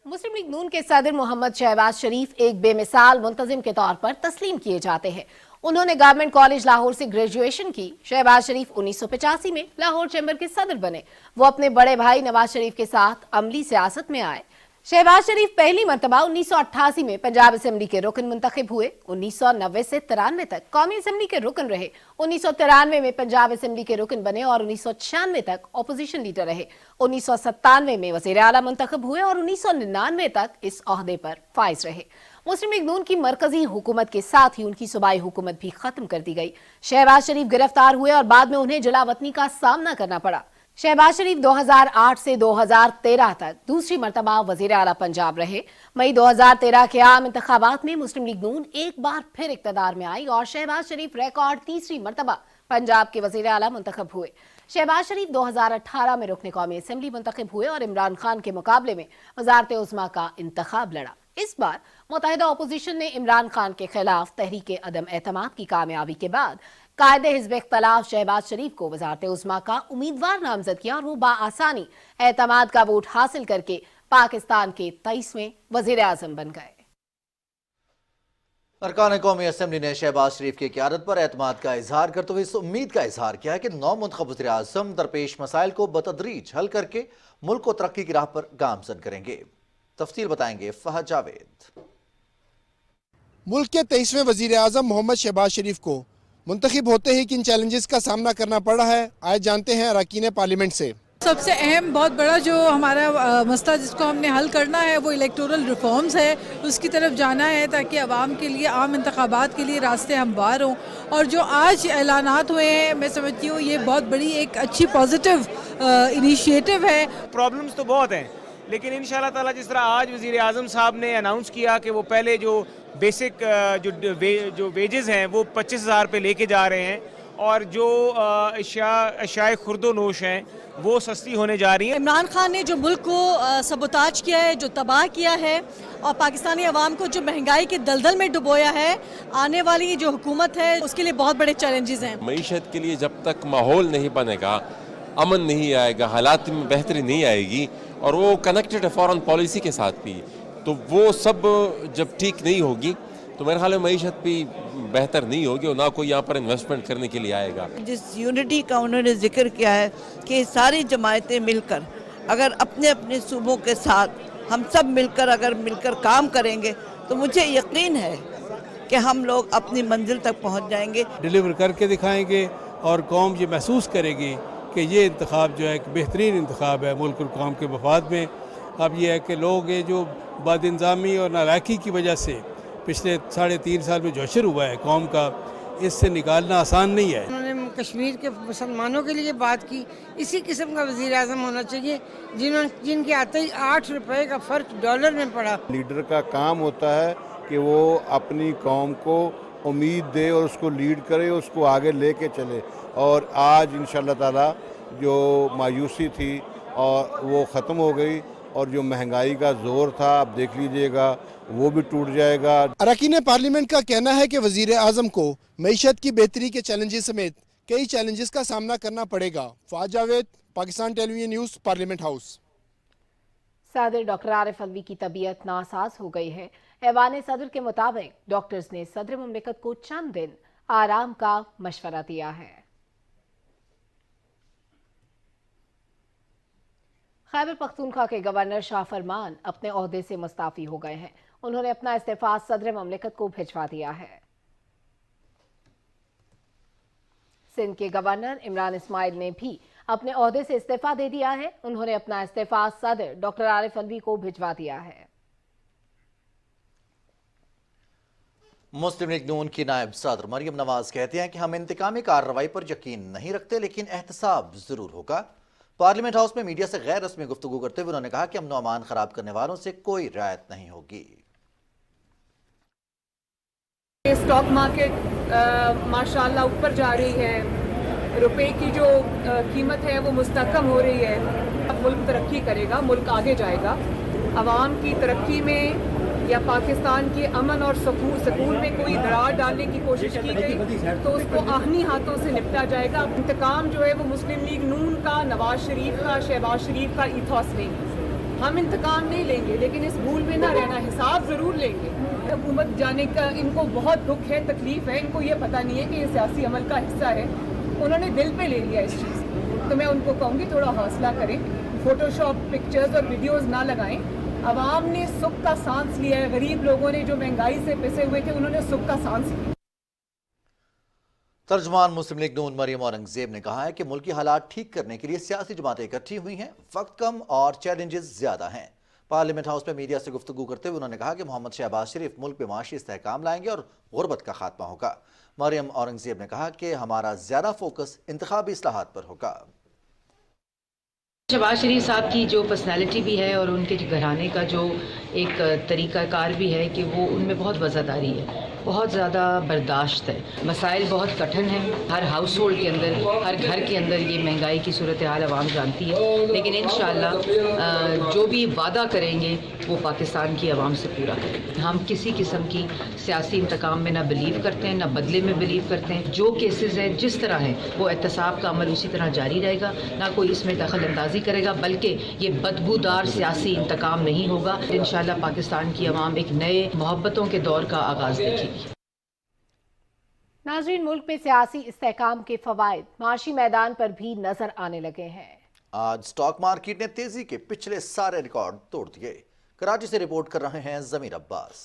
B: मुस्लिम लीग नून के सदर मोहम्मद शहबाज शरीफ एक बेमिसाल मुंतजिम के तौर पर तस्लीम किए जाते हैं। उन्होंने गवर्नमेंट कॉलेज लाहौर से ग्रेजुएशन की। शहबाज शरीफ 1985 में लाहौर चैम्बर के सदर बने। वो अपने बड़े भाई नवाज शरीफ के साथ अमली सियासत में आए। शहबाज शरीफ पहली मरतबा 1988 में पंजाब असम्बली के रुकन मुंतखब हुए। 1990 से 93 तक कौमी असम्बली के रुकन रहे। 1993 में पंजाब असम्बली के रुकन बने और 1996 तक अपोजिशन लीडर रहे। 1997 में वज़ीर आला मुंतखब हुए और 1999 तक इस ओहदे पर फाइज रहे। मुस्लिम लीग नून की मरकजी हुकूमत के साथ ही उनकी सूबाई हुकूमत भी खत्म कर दी गई। शहबाज शरीफ गिरफ्तार हुए और बाद में उन्हें जलावतनी का सामना करना पड़ा। शहबाज शरीफ 2008 से 2013 तक दूसरी मरतबा वज़ीर आला पंजाब रहे। मई 2013 के आम इंतखाबात में मुस्लिम लीग नून एक बार फिर इक़्तिदार में आई और शहबाज शरीफ रिकॉर्ड तीसरी मरतबा पंजाब के वज़ीर आला मुंतखब हुए। शहबाज शरीफ 2018 में रुकने कौमी असम्बली मुंतखब हुए और इमरान खान के मुकाबले में वज़ारत उज़्मा का इंतखाब लड़ा। इस बार मुत्तहिदा अपोजिशन ने इमरान खान के खिलाफ तहरीक अदम एतमाद की कामयाबी के बाद कायदे हिज़्ब इख्तिलाफ शहबाज शरीफ को वज़ारत उज़्मा का उम्मीदवार नामजद किया और वो बाआसानी एतमाद का वोट हासिल करके पाकिस्तान के 23वें वज़ीर आज़म बन गए।
A: अरकान कौमी असम्बली ने शहबाज शरीफ की क़यादत पर एतमाद का इजहार करते हुए इस उम्मीद का इजहार किया है कि नौ मुंतखब वज़ीर आज़म दरपेश मसाइल को बतदरीज हल करके मुल्क को तरक्की की राह पर गामजन करेंगे। तफसील बताएंगे फहद जावेद।
N: मुल्क के 23वें वज़ीर आज़म मोहम्मद शहबाज शरीफ को मुंतखब होते ही किन चैलेंजेस का सामना करना पड़ रहा है, आज जानते हैं अरकान पार्लियामेंट से।
O: सबसे अहम बहुत बड़ा जो हमारा मसला जिसको हमने हल करना है वो इलेक्टोरल रिफॉर्म्स है, उसकी तरफ जाना है ताकि आवाम के लिए आम इंतखाबात के लिए रास्ते हमवार हों। और जो आज ऐलानात हुए हैं मैं समझती हूँ ये बहुत बड़ी एक अच्छी पॉजिटिव इनिशिएटिव है।
P: प्रॉब्लम्स तो बहुत हैं لیکن انشاءاللہ تعالیٰ جس طرح آج وزیر اعظم صاحب نے اناؤنس کیا کہ وہ پہلے جو بیسک جو ویجز ہیں وہ 25,000 پہ لے کے جا رہے ہیں اور جو اشیاء خرد و نوش ہیں وہ سستی ہونے جا رہی ہیں.
Q: عمران خان نے جو ملک کو سبوتاج کیا ہے، جو تباہ کیا ہے اور پاکستانی عوام کو جو مہنگائی کے دلدل میں ڈبویا ہے، آنے والی جو حکومت ہے اس کے لیے بہت بڑے چیلنجز ہیں.
R: معیشت کے لیے جب تک ماحول نہیں بنے گا، امن نہیں آئے گا، حالات میں بہتری نہیں آئے گی اور وہ کنیکٹڈ ہے فارن پالیسی کے ساتھ بھی، تو وہ سب جب ٹھیک نہیں ہوگی تو میرے خیال میں معیشت بھی بہتر نہیں ہوگی اور نہ کوئی یہاں پر انویسٹمنٹ کرنے کے لیے آئے گا.
S: جس یونٹی کا انہوں نے ذکر کیا ہے کہ ساری جماعتیں مل کر اگر اپنے اپنے صوبوں کے ساتھ ہم سب مل کر کام کریں گے تو مجھے یقین ہے کہ ہم لوگ اپنی منزل تک پہنچ جائیں گے.
T: ڈیلیور کر کے دکھائیں گے اور قوم یہ محسوس کرے گی کہ یہ انتخاب جو ہے ایک بہترین انتخاب ہے ملک اور قوم کے مفاد میں. اب یہ ہے کہ لوگ یہ جو بد انظامی اور نالائقی کی وجہ سے پچھلے 3.5 سال میں جو اشر ہوا ہے قوم کا، اس سے نکالنا آسان نہیں ہے.
U: انہوں نے کشمیر کے مسلمانوں کے لیے بات کی. اسی قسم کا وزیر اعظم ہونا چاہیے جن کے آتے ہی 8 روپے کا فرق ڈالر میں پڑا.
V: لیڈر کا کام ہوتا ہے کہ وہ اپنی قوم کو امید دے اور اس کو لیڈ کرے، اس کو آگے لے کے چلے، اور آج انشاءاللہ تعالی جو مایوسی تھی اور وہ ختم ہو گئی اور جو مہنگائی کا زور تھا آپ دیکھ لیجئے گا وہ بھی ٹوٹ جائے گا.
N: اراکین پارلیمنٹ کا کہنا ہے کہ وزیر اعظم کو معیشت کی بہتری کے چیلنجز سمیت کئی چیلنجز کا سامنا کرنا پڑے گا. فواز جاوید، پاکستان ٹیلی ویژن نیوز، پارلیمنٹ ہاؤس.
B: صدر ڈاکٹر عارف الوی کی طبیعت ناساز ہو گئی ہے. ایوان صدر کے مطابق ڈاکٹرز نے صدر مملکت کو چند دن آرام کا مشورہ دیا ہے. خیبر پختونخوا کے گورنر شاہ فرمان اپنے عہدے سے مستعفی ہو گئے ہیں. انہوں نے اپنا استعفیٰ صدر مملکت کو بھجوا دیا ہے. سندھ کے گورنر عمران اسماعیل نے بھی اپنے عہدے سے استعفیٰ دے دیا ہے. انہوں نے اپنا استعفیٰ صدر ڈاکٹر عارف الوی کو بھجوا دیا ہے.
A: مسلم لیگ نون کی نائب صدر مریم نواز کہتے ہیں کہ ہم انتقامی کارروائی پر یقین نہیں رکھتے لیکن احتساب ضرور ہوگا. پارلیمنٹ ہاؤس میں میڈیا سے غیر رسمی گفتگو کرتے ہوئے انہوں نے کہا کہ امن و امان خراب کرنے والوں سے کوئی رعایت نہیں ہوگی.
W: اسٹاک مارکیٹ ماشاءاللہ اوپر جا رہی ہے، روپے کی جو قیمت ہے وہ مستحکم ہو رہی ہے. اب ملک ترقی کرے گا، ملک آگے جائے گا. عوام کی ترقی میں یا پاکستان کے امن اور سکون میں کوئی دراڑ ڈالنے کی کوشش کی گئی تو اس کو آہنی ہاتھوں سے نپٹا جائے گا. انتقام جو ہے وہ مسلم لیگ نون کا، نواز شریف کا، شہباز شریف کا ایتھوس نہیں. ہم انتقام نہیں لیں گے لیکن اس بھول میں نہ رہنا، حساب ضرور لیں گے. حکومت جانے کا ان کو بہت دکھ ہے، تکلیف ہے. ان کو یہ پتہ نہیں ہے کہ یہ سیاسی عمل کا حصہ ہے. انہوں نے دل پہ لے لیا اس چیز کو. تو میں ان کو کہوں گی تھوڑا حوصلہ کریں، فوٹو شاپ پکچرز اور ویڈیوز نہ لگائیں. عوام نے سکھ کا سانس لیا ہے. غریب لوگوں نے جو مہنگائی سے پسے ہوئے تھے انہوں نے سکھ کا سانس لیا.
A: ترجمان مسلم لیگ نون مریم اورنگزیب نے کہا ہے کہ ملکی حالات ٹھیک کرنے کے لیے سیاسی جماعتیں اکٹھی ہوئی ہیں، وقت کم اور چیلنجز زیادہ ہیں. پارلیمنٹ ہاؤس میں میڈیا سے گفتگو کرتے ہوئے انہوں نے کہا کہ محمد شہباز شریف ملک میں معاشی استحکام لائیں گے اور غربت کا خاتمہ ہوگا. مریم اورنگزیب نے کہا کہ ہمارا زیادہ فوکس انتخابی اصلاحات پر ہوگا.
X: شہباز شریف صاحب کی جو پرسنالٹی بھی ہے اور ان کے گھرانے کا جو ایک طریقہ کار بھی ہے کہ وہ ان میں بہت وفاداری ہے، بہت زیادہ برداشت ہے. مسائل بہت کٹھن ہیں، ہر ہاؤس ہولڈ کے اندر، ہر گھر کے اندر یہ مہنگائی کی صورتحال عوام جانتی ہے، لیکن انشاءاللہ جو بھی وعدہ کریں گے وہ پاکستان کی عوام سے پورا کریں گے. ہم کسی قسم کی سیاسی انتقام میں نہ بلیو کرتے ہیں، نہ بدلے میں بلیو کرتے ہیں. جو کیسز ہیں جس طرح ہیں وہ احتساب کا عمل اسی طرح جاری رہے گا، نہ کوئی اس میں دخل اندازی کرے گا، بلکہ یہ بدبودار سیاسی انتقام نہیں ہوگا. انشاءاللہ پاکستان کی عوام ایک نئے محبتوں کے دور کا آغاز دیکھے گی.
B: ناظرین، ملک میں سیاسی استحکام کے فوائد معاشی میدان پر بھی نظر آنے لگے ہیں.
A: آج سٹاک مارکیٹ نے تیزی کے پچھلے سارے ریکارڈ توڑ دیے. کراچی سے رپورٹ کر رہے ہیں ضمیر عباس.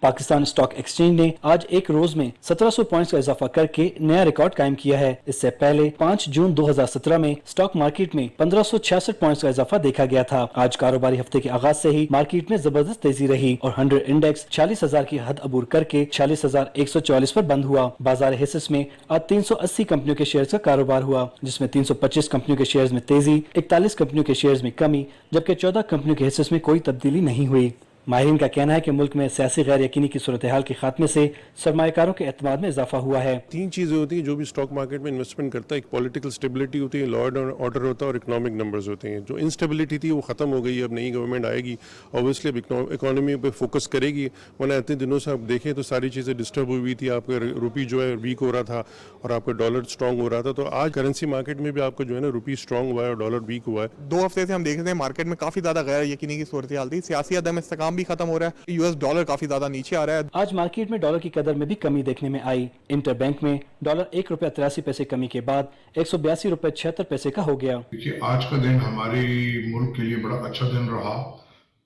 C: पाकिस्तान स्टॉक एक्सचेंज ने आज एक रोज में 1700 पॉइंट्स का इजाफा करके नया रिकॉर्ड कायम किया है। इससे पहले 5 जून 2017 में स्टॉक मार्केट में 1566 पॉइंट्स का इजाफा देखा गया था। आज कारोबारी हफ्ते के आगाज से ही मार्केट में जबरदस्त तेजी रही और 100 इंडेक्स 46,000 की हद अबूर करके 46,144 पर बंद हुआ। बाजार हिस्स में आज 380 कंपनियों के शेयर्स का कारोबार हुआ, जिसमें 325 कंपनियों के शेयर्स में तेजी, 41 कंपनियों के शेयर्स में कमी, जबकि 14 कंपनियों के हिस्से में कोई तब्दीली नहीं हुई। माहिरीन का कहना है कि मुल्क में सियासी गैर यकीनी की सूरत हाल के खात्मे से सरमायाकारों के एतमाद में इजाफा हुआ है।
D: 3 चीज़ें होती हैं जो भी स्टॉक मार्केट में इन्वेस्टमेंट करता है। एक पॉलिटिकल स्टेबिलिटी होती है, लॉ एंड ऑर्डर होता है और इकोनॉमिक नंबर्स होते हैं। जो इंस्टेबिलिटी थी वो ख़त्म हो गई है। अब नई गवर्नमेंट आएगी, ऑब्वियसली अब इकोनॉमी पे फोकस करेगी, वरना इतने दिनों से आप देखें तो सारी चीज़ें डिस्टर्ब हुई थी। आपका रुपी जो है वीक हो रहा था और आपका डॉलर स्ट्रॉन्ग हो रहा था। तो आज करेंसी मार्केट में भी आपका जो है ना रुपी स्ट्रॉन्ग हुआ है और डॉलर वीक हुआ है।
E: 2 हफ्ते से हम देख रहे हैं मार्केट में काफ़ी ज़्यादा गैर यकीनी की सूरत हाल थी। सियासी अदम इस्तेकाम भी खत्म हो रहा है। यूएस डॉलर काफी ज्यादा नीचे आ रहा है।
C: आज मार्केट में डॉलर की कदर में भी कमी देखने में आई। इंटर बैंक में डॉलर ₹1.83 कमी के बाद ₹182.76 का हो गया।
G: देखिए, आज का दिन हमारे मुल्क के लिए बड़ा अच्छा दिन रहा,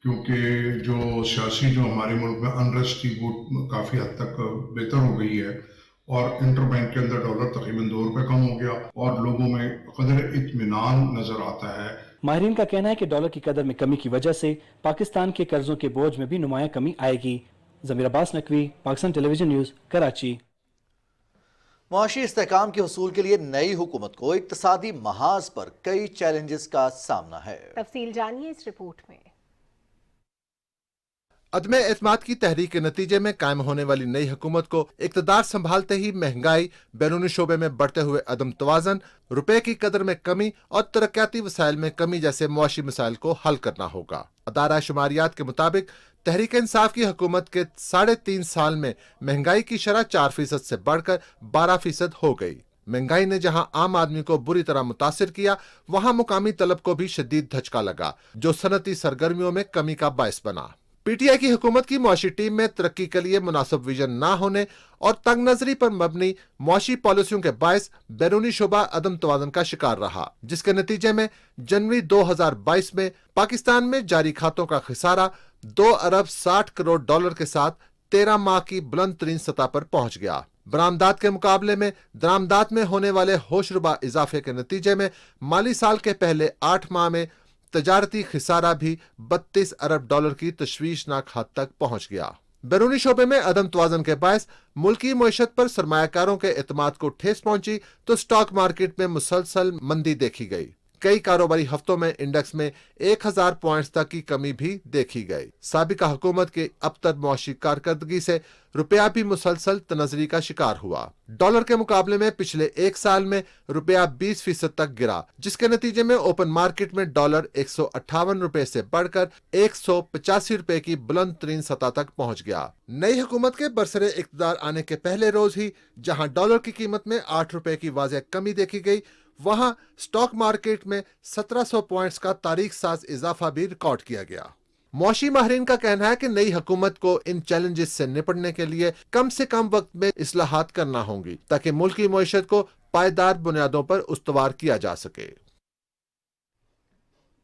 G: क्योंकि जो सियासी जो हमारे मुल्क में अनरेस्ट थी वो काफी हद तक बेहतर हो गई है और इंटर बैंक के अंदर डॉलर तकरीबन ₹2 कम हो गया और लोगों में कदर इत्मीनान नजर आता है।
C: माहिरीन का कहना है कि डॉलर की कदर में कमी की वजह से पाकिस्तान के कर्जों के बोझ में भी नुमाया कमी आएगी। ज़मीर अब्बास नकवी, पाकिस्तान टेलीविजन न्यूज़, कराची।
A: मुआशी इस्तेहकाम के हुसूल के लिए नई हुकूमत को इक्तिसादी महाज पर कई चैलेंजेस का सामना है।
B: तफसील जानिए इस रिपोर्ट में।
N: अदम एतमाद की तहरीक के नतीजे में कायम होने वाली नई हुकूमत को इक़्तिदार संभालते ही महंगाई, बैरूनी शोबे में बढ़ते हुए अदम तवाज़न, रुपए की कदर में कमी और तरक्याती वसाइल में कमी जैसे मुआशी मसाइल को हल करना होगा। अदारा शुमारियात के मुताबिक तहरीक इंसाफ की हुकूमत के 3.5 साल में महंगाई की शरह 4% से बढ़कर 12% हो गई। महंगाई ने जहां आम आदमी को बुरी तरह मुतासिर किया, वहां मुकामी तलब को भी शदीद धचका लगा, जो सनती सरगर्मियों में कमी का बायस बना। पीटीआई की हुकूमत की मुआशी टीम में तरक्की के लिए मुनासिब विजन न होने और तंग नजरी पर मबनी मुआशी पॉलिसियों के बायस बैरूनी शोबा अदम तवाज़न का शिकार रहा, जिसके नतीजे में जनवरी 2022 में पाकिस्तान में जारी खातों का खिसारा $2 अरब 60 करोड़ के साथ 13 माह की बुलंद तरीन सतह पर पहुंच गया। बरामदात के मुकाबले में दरामदात में होने वाले होशरुबा इजाफे के नतीजे में माली साल के पहले 8 माह में तजारती खिसारा भी $32 अरब की तशवीशनाक हद तक पहुंच गया। बैरूनी शोबे में अदम तवाज़न के बायस मुल्की मईशत पर सरमायाकारों के एतमाद को ठेस पहुंची तो स्टॉक मार्केट में मुसलसल मंदी देखी गई। कई कारोबारी हफ्तों में इंडेक्स में 1000 पॉइंट्स तक की कमी भी देखी गई। साबिका हुकूमत की अबतर मुआशी कारकर्दगी से रुपया भी मुसलसल तनज़री का शिकार हुआ। डॉलर के मुकाबले में पिछले 1 साल में रुपया 20% तक गिरा, जिसके नतीजे में ओपन मार्केट में डॉलर $158 से बढ़कर $185 की बुलंद तरीन सतह तक पहुंच गया। नई हुकूमत के बरसरे इक़्तिदार आने के पहले रोज ही जहां डॉलर की कीमत में $8 की वाज़ेह कमी देखी गई, वहां स्टॉक मार्केट में 1700 पॉइंट्स का तारीख साज इजाफा भी रिकॉर्ड किया गया। मुआशी माहिरीन का कहना है कि नई हुकूमत को इन चैलेंजेस से निपटने के लिए कम से कम वक्त में इस्लाहात करना होंगी, ताकि मुल्क की मईशत को पायदार बुनियादों पर उस्तवार किया जा सके।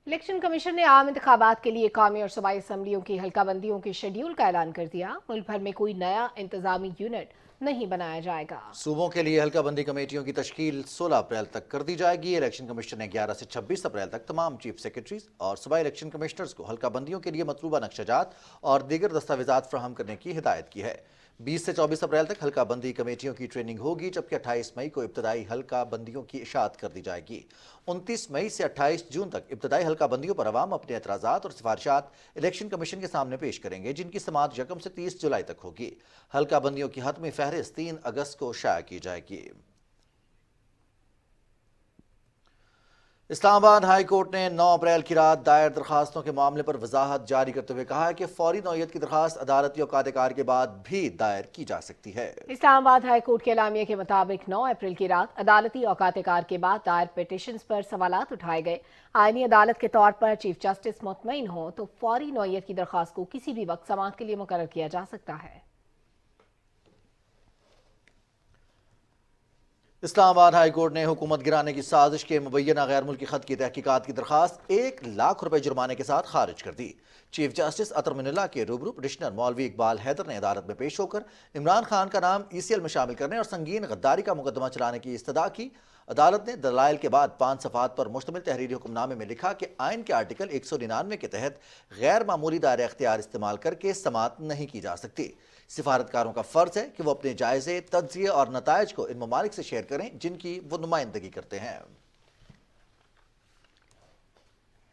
B: इलेक्शन कमीशन ने आम इंतखाबात के लिए कौमी और सूबाई असम्बलियों की हल्का बंदियों के शेड्यूल का ऐलान कर दिया। मुल्क भर में कोई नया इंतजामी यूनिट नहीं बनाया जाएगा।
A: सूबों के लिए हल्का बंदी कमेटियों की तश्कील 16 अप्रैल तक कर दी जाएगी। इलेक्शन कमीशन ने 11 से 26 अप्रैल तक तमाम चीफ सेक्रेटरीज और सूबाई इलेक्शन कमिश्नर्स को हल्का बंदियों के लिए मतलूबा नक्शाजात और दीगर दस्तावेजात फराहम करने की हिदायत की है। 20 से 24 अप्रैल तक हल्का बंदी कमेटियों की ट्रेनिंग होगी, जबकि 28 मई को इब्तदाई हल्का बंदियों की इशाअत कर दी जाएगी। 29 मई से 28 जून तक इब्तदाई हल्का बंदियों पर अवाम अपने एतराज़ात और सिफारिशात इलेक्शन कमीशन के सामने पेश करेंगे, जिनकी समाअत 1 से 30 जुलाई तक होगी। हल्का बंदियों की हतमी फहरिस्त 3 अगस्त को शाया की जाएगी। इस्लामाबाद हाई कोर्ट ने 9 अप्रैल की रात दायर दरखास्तों के मामले पर वजाहत जारी करते हुए कहा है कि फौरी नौयत की दरखास्त अदालती औकात-ए-कार के बाद भी दायर की जा सकती है।
B: इस्लामाबाद हाई कोर्ट के एलामिया के मुताबिक 9 अप्रैल की रात अदालती औकात-ए-कार के बाद दायर पिटीशंस पर सवालात उठाए गए। आईनी अदालत के तौर पर चीफ जस्टिस मुतमईन हो तो फौरी नौयत की दरखास्त को किसी भी वक्त समाअत के लिए मुकर्रर किया जा सकता है।
A: इस्लामाबाद हाई कोर्ट ने हुकूमत गिराने की साजिश के मुबैना गैर मुल्की खत की तहकीकात की दरखास्त 1 लाख रुपए जुर्माने के साथ खारिज कर दी। چیف جسٹس اطہر من اللہ کے روبرو پٹیشنر مولوی اقبال حیدر نے عدالت میں پیش ہو کر عمران خان کا نام ECL میں شامل کرنے اور سنگین غداری کا مقدمہ چلانے کی استدعا کی۔ عدالت نے دلائل کے بعد 5 صفحات پر مشتمل تحریری حکم نامے میں لکھا کہ آئین کے آرٹیکل 199 کے تحت غیر معمولی دائرہ اختیار استعمال کر کے سماعت نہیں کی جا سکتی۔ سفارتکاروں کا فرض ہے کہ وہ اپنے جائزے، تجزیے اور نتائج کو ان ممالک سے شیئر کریں جن کی وہ نمائندگی کرتے ہیں۔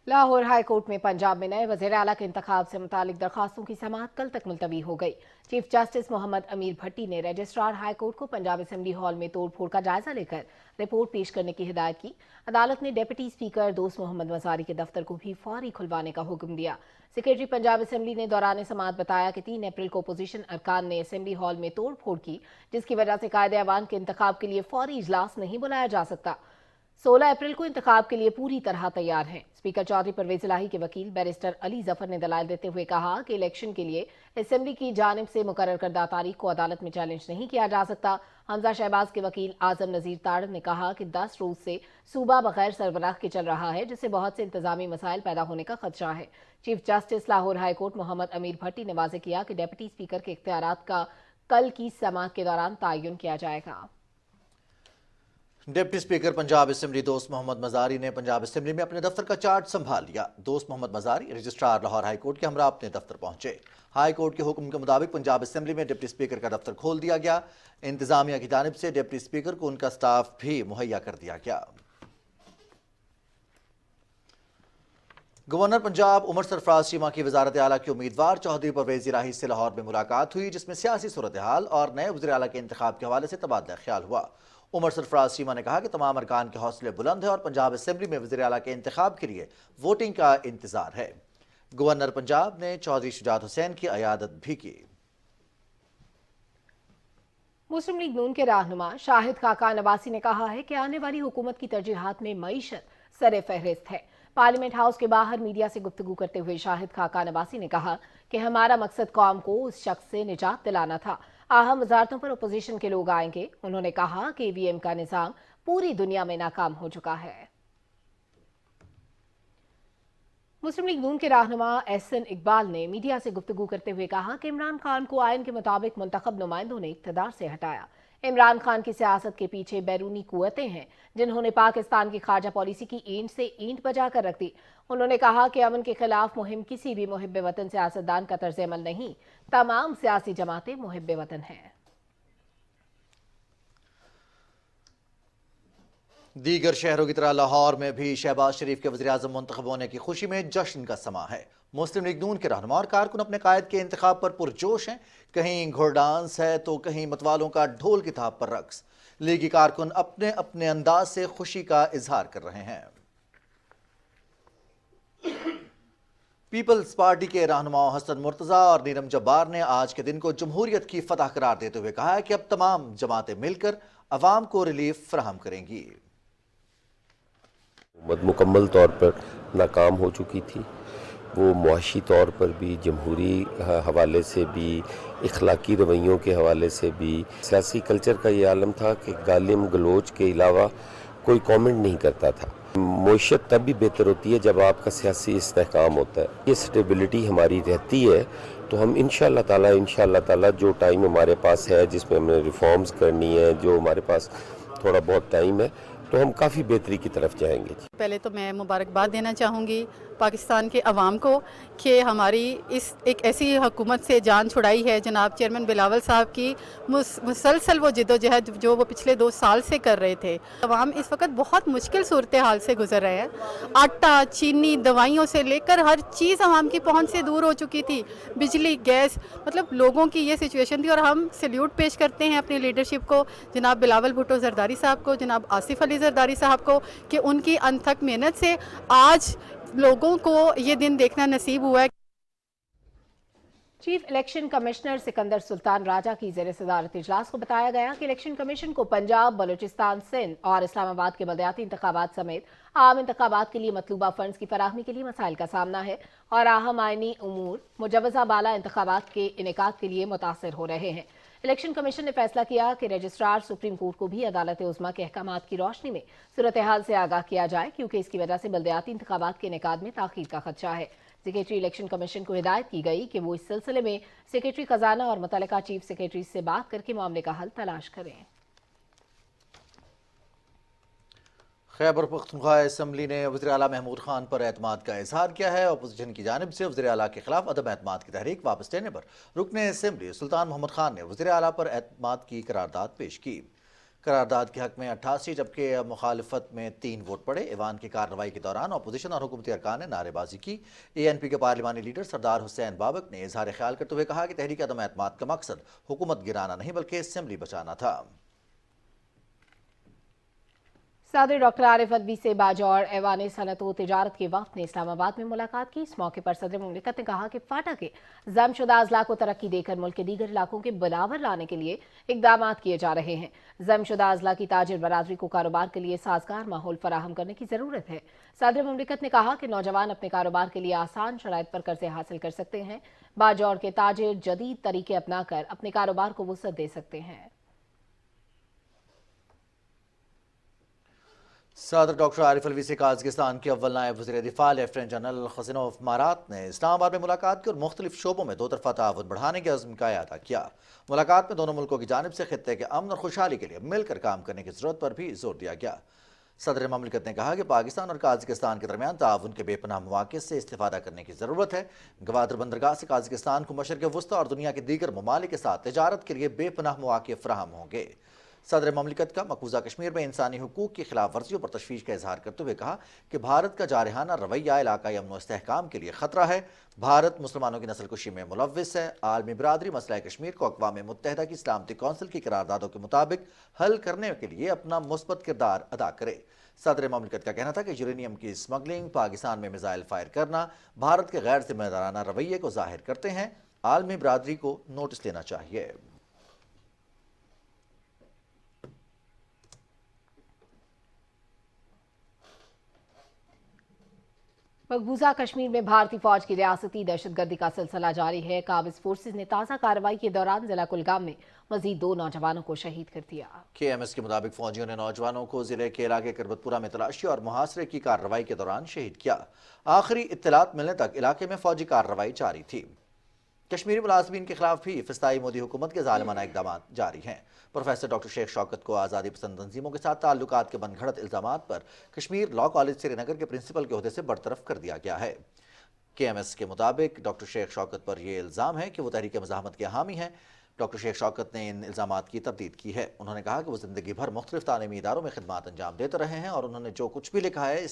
B: لاہور ہائی کورٹ میں پنجاب میں نئے وزیر اعلیٰ کے انتخاب سے متعلق درخواستوں کی سماعت کل تک ملتوی ہو گئی۔ چیف جسٹس محمد امیر بھٹی نے رجسٹرار ہائی کورٹ کو پنجاب اسمبلی ہال میں توڑ پھوڑ کا جائزہ لے کر رپورٹ پیش کرنے کی ہدایت کی۔ عدالت نے ڈپٹی اسپیکر دوست محمد مزاری کے دفتر کو بھی فوری کھلوانے کا حکم دیا۔ سیکریٹری پنجاب اسمبلی نے دوران سماعت بتایا کہ 3 اپریل کو اپوزیشن ارکان نے اسمبلی ہال میں توڑ پھوڑ کی، جس کی وجہ سے قائد ایوان کے انتخاب کے لیے فوری اجلاس نہیں بلایا جا سکتا۔ 16 اپریل کو انتخاب کے لیے پوری طرح تیار ہیں۔ اسپیکر چودھری پرویز الہی کے وکیل بیرسٹر علی ظفر نے دلائل دیتے ہوئے کہا کہ الیکشن کے لیے اسمبلی کی جانب سے مقرر کردہ تاریخ کو عدالت میں چیلنج نہیں کیا جا سکتا۔ حمزہ شہباز کے وکیل اعظم نذیر تاڑن نے کہا کہ 10 روز سے صوبہ بغیر سربراہ کے چل رہا ہے، جس سے بہت سے انتظامی مسائل پیدا ہونے کا خدشہ ہے۔ Chief justice Lahore high court Muhammad Amir Bhatti نے واضح کیا کہ ڈپٹی اسپیکر کے اختیارات کا کل کی سماعت کے دوران تعین کیا جائے گا۔
A: ڈپٹی اسپیکر پنجاب اسمبلی دوست محمد مزاری نے پنجاب اسمبلی میں اپنے دفتر کا چارج سنبھال لیا۔ دوست محمد مزاری رجسٹرار لاہور ہائی کورٹ کے ہمراہ اپنے دفتر پہنچے۔ ہائی کورٹ کے حکم کے مطابق پنجاب اسمبلی میں ڈپٹی اسپیکر کا دفتر کھول دیا گیا۔ انتظامیہ کی جانب سے ڈپٹی اسپیکر کو ان کا سٹاف بھی مہیا کر دیا گیا۔ گورنر پنجاب عمر سرفراز چیمہ کی وزارت اعلیٰ کے امیدوار چودھری پرویز الہی سے لاہور میں ملاقات ہوئی، جس میں سیاسی صورتحال اور نئے وزیر اعلیٰ کے انتخاب کے حوالے سے تبادلہ خیال ہوا۔ عمر سرفراز چیمہ نے کہا کہ تمام ارکان کے حوصلے بلند ہیں اور پنجاب اسمبلی میں وزیر اعلیٰ کے انتخاب کے لیے ووٹنگ کا انتظار ہے۔ گورنر پنجاب نے چودھری شجاعت حسین کی عیادت بھی کی۔
B: مسلم لیگ نون کے رہنما شاہد خاقان عباسی نے کہا ہے کہ آنے والی حکومت کی ترجیحات میں معیشت سر فہرست ہے۔ پارلیمنٹ ہاؤس کے باہر میڈیا سے گفتگو کرتے ہوئے شاہد خاقان عباسی نے کہا کہ ہمارا مقصد قوم کو اس شخص سے نجات دلانا تھا۔ اہم وزارتوں پر اپوزیشن کے لوگ آئیں گے۔ انہوں نے کہا کہ EVM کا نظام پوری دنیا میں ناکام ہو چکا ہے۔ مسلم لیگ نون کے رہنما احسن اقبال نے میڈیا سے گفتگو کرتے ہوئے کہا کہ عمران خان کو آئین کے مطابق منتخب نمائندوں نے اقتدار سے ہٹایا۔ عمران خان کی سیاست کے پیچھے بیرونی قوتیں ہیں جنہوں نے پاکستان کی خارجہ پالیسی کی اینٹ سے اینٹ بجا کر رکھ دی۔ انہوں نے کہا کہ امن کے خلاف مہم کسی بھی محب وطن سیاستدان کا طرز عمل نہیں، تمام سیاسی جماعتیں محب وطن ہیں۔
A: دیگر شہروں کی طرح لاہور میں بھی شہباز شریف کے وزیراعظم منتخب ہونے کی خوشی میں جشن کا سماں ہے۔ مسلم لیگ نون کے رہنما اور کارکن اپنے قائد کے انتخاب پر پرجوش ہیں۔ کہیں گھوڑ ڈانس ہے تو کہیں متوالوں کا ڈھول کی تھاپ پر رقص۔ لیگی کارکن اپنے اپنے انداز سے خوشی کا اظہار کر رہے ہیں۔ پیپلز پارٹی کے رہنما حسن مرتضیٰ اور نیرم جبار نے آج کے دن کو جمہوریت کی فتح قرار دیتے ہوئے کہا ہے کہ اب تمام جماعتیں مل کر عوام کو ریلیف فراہم کریں گی۔
F: حکومت مکمل طور پر ناکام ہو چکی تھی، وہ معاشی طور پر بھی، جمہوری حوالے سے بھی، اخلاقی رویوں کے حوالے سے بھی، سیاسی کلچر کا یہ عالم تھا کہ گالم گلوچ کے علاوہ کوئی کامنٹ نہیں کرتا تھا۔ معیشت تب بھی بہتر ہوتی ہے جب آپ کا سیاسی استحکام ہوتا ہے۔ یہ سٹیبلٹی ہماری رہتی ہے تو ہم انشاءاللہ تعالی جو ٹائم ہمارے پاس ہے جس میں ہمیں ریفارمز کرنی ہے، جو ہمارے پاس تھوڑا بہت ٹائم ہے، تو ہم کافی بہتری کی طرف جائیں گے۔
H: پہلے تو میں مبارکباد دینا چاہوں گی پاکستان کے عوام کو کہ ہماری اس ایک ایسی حکومت سے جان چھڑائی ہے جناب چیئرمین بلاول صاحب کی مسلسل وہ جدوجہد جو وہ پچھلے 2 سال سے کر رہے تھے۔ عوام اس وقت بہت مشکل صورتحال سے گزر رہے ہیں۔ آٹا، چینی، دوائیوں سے لے کر ہر چیز عوام کی پہنچ سے دور ہو چکی تھی۔ بجلی، گیس، مطلب لوگوں کی یہ سچویشن تھی، اور ہم سیلیوٹ پیش کرتے ہیں اپنی لیڈرشپ کو، جناب بلاول بھٹو زرداری صاحب کو، جناب آصف علی زرداری صاحب کو، کہ ان کی انتھک محنت سے آج لوگوں کو یہ دن دیکھنا نصیب ہوا ہے۔
B: چیف الیکشن کمشنر سکندر سلطان راجہ کی زیر صدارت اجلاس کو بتایا گیا کہ الیکشن کمیشن کو پنجاب، بلوچستان، سندھ اور اسلام آباد کے بلدیاتی انتخابات سمیت عام انتخابات کے لیے مطلوبہ فنڈز کی فراہمی کے لیے مسائل کا سامنا ہے، اور اہم آئینی امور مجوزہ بالا انتخابات کے انعقاد کے لیے متاثر ہو رہے ہیں۔ الیکشن کمیشن نے فیصلہ کیا کہ رجسٹرار سپریم کورٹ کو بھی عدالت عظمیٰ کے احکامات کی روشنی میں صورتحال سے آگاہ کیا جائے، کیونکہ اس کی وجہ سے بلدیاتی انتخابات کے انعقاد میں تاخیر کا خدشہ ہے۔ सेक्रेटरी इलेक्शन कमीशन को हिदायत की गई कि वो इस सिलसिले में सेक्रेटरी खजाना और मुतल्लिका चीफ सेक्रेटरी से बात करके मामले का हल तलाश करें।
A: खैबर पख्तूनख्वा असम्बली ने वज़ीर आला महमूद खान पर एतमाद का इजहार किया है। अपोजिशन की जानिब से वज़ीर आला के खिलाफ अदम एतमाद की तहरीक वापस लेने पर रुकने असम्बली सुल्तान मोहम्मद खान ने वज़ीर आला पर एतमाद की करारदाद पेश की। करारदाद के हक में 88 जबकि मुखालफत में 3 वोट पड़े। ईवान की कार्रवाई के दौरान अपोजिशन और हुकूमती अरकान ने नारेबाजी की। ANP के पार्लिमानी लीडर सरदार हुसैन बाबक ने इजहार ख्याल करते हुए कहा कि तहरीक अदम एतमाद का मकसद हुकूमत गिराना नहीं बल्कि असम्बली बचाना था।
B: सदर डॉक्टर आरिफ अलवी से बाजौर ऐवान सनत व तिजारत के वफ्द ने इस्लामाबाद में मुलाकात की। इस मौके पर सदर मुमलिकत ने कहा कि फाटा के जमशुदा अजला को तरक्की देकर मुल्क के दीगर इलाकों के बराबर लाने के लिए इकदाम किए जा रहे हैं। जमशुदा अजला की ताजिर बरादरी को कारोबार के लिए साजगार माहौल फराहम करने की जरूरत है। सदर मुमलिकत ने कहा कि नौजवान अपने कारोबार के लिए आसान शराइत पर कर्जे हासिल कर सकते हैं। बाजौर के ताजिर जदीद तरीके अपनाकर अपने कारोबार को वुसअत दे सकते हैं।
A: सदर डॉक्टर आरिफ अलवी से काज़ाकिस्तान के अव्वल नायब वज़ीर दिफा लेफ्टिनेंट जनरल खज़ीनोव मारात ने इस्लामाबाद में मुलाकात की और मुख्तलिफ शोबों में 2 तरफ़ा ताउन बढ़ाने के अज़्म का अदा किया। मुलाकात में दोनों मुल्कों की जानिब से खित्ते के अमन और खुशहाली के लिए मिलकर काम करने की ज़रूरत पर भी जोर दिया गया। सदर ममलिकत ने कहा कि पाकिस्तान और काज़ाकिस्तान के दरमियान ताउन के बेपनाह मौक़े से इस्तिफ़ादा करने की ज़रूरत है। गवादर बंदरगाह से काज़ाकिस्तान को मशरिक़ वुस्ता और दुनिया के दीगर ममालिक के साथ तिजारत के लिए बेपनाह मौक़े फ़राहम होंगे। सदर ममलिकत का मकबूजा कश्मीर में इंसानी हुकूक की खिलाफ वर्जियों पर तशवीश का इजहार करते हुए कहा कि भारत का जारहाना रवैया इलाकाई अमन व इस्तेहकाम के लिए खतरा है। भारत मुसलमानों की नस्ल कुशी में मुलव्विस है। आलमी बिरादरी मसला कश्मीर को अक़वाम मुत्तहिदा की सलामती कौंसिल की करारदादों के मुताबिक हल करने के लिए अपना मुस्बत किरदार अदा करे। सदर ममलिकत का कहना था कि यूरेनियम की स्मगलिंग, पाकिस्तान में मिसाइल फायर करना भारत के गैर जिम्मेदाराना रवैये को जाहिर करते हैं। आलमी बिरादरी को नोटिस लेना चाहिए।
B: मकबूजा कश्मीर में भारतीय फौज की रियासती दहशतगर्दी का सिलसिला जारी है। काबिज फोर्सेज ने ताज़ा कार्रवाई के दौरान जिला कुलगाम में मजीद 2 नौजवानों को शहीद कर दिया। KMS
A: के मुताबिक फौजियों ने नौजवानों को जिले के इलाके करबतपुरा में तलाशी और मुहासरे की कार्रवाई के दौरान शहीद किया। आखिरी इत्तलात मिलने तक इलाके में फौजी कार्रवाई जारी थी। कश्मीरी मुलाजमीन के खिलाफ भी फिस्ताई मोदी हुकूमत के जालिमाना इक़दाम जारी हैं। प्रोफेसर डॉक्टर शेख शौकत को आज़ादी पसंद तंजीमों के साथ ताल्लुकात के बनघड़त इल्ज़ामात पर कश्मीर लॉ कॉलेज श्रीनगर के प्रिंसिपल के ओहदे से बरतरफ कर दिया गया है। KMS के मुताबिक डॉक्टर शेख शौकत पर यह इल्ज़ाम है कि वो तहरीक मज़ाहमत के हामी हैं। डॉक्टर शेख शौकत ने इन इल्ज़ामात की तरदीद की है। उन्होंने कहा कि वो ज़िंदगी भर मुख्तलिफ तालीमी इदारों में खिदमात अंजाम देते रहे हैं और उन्होंने जो कुछ भी लिखा है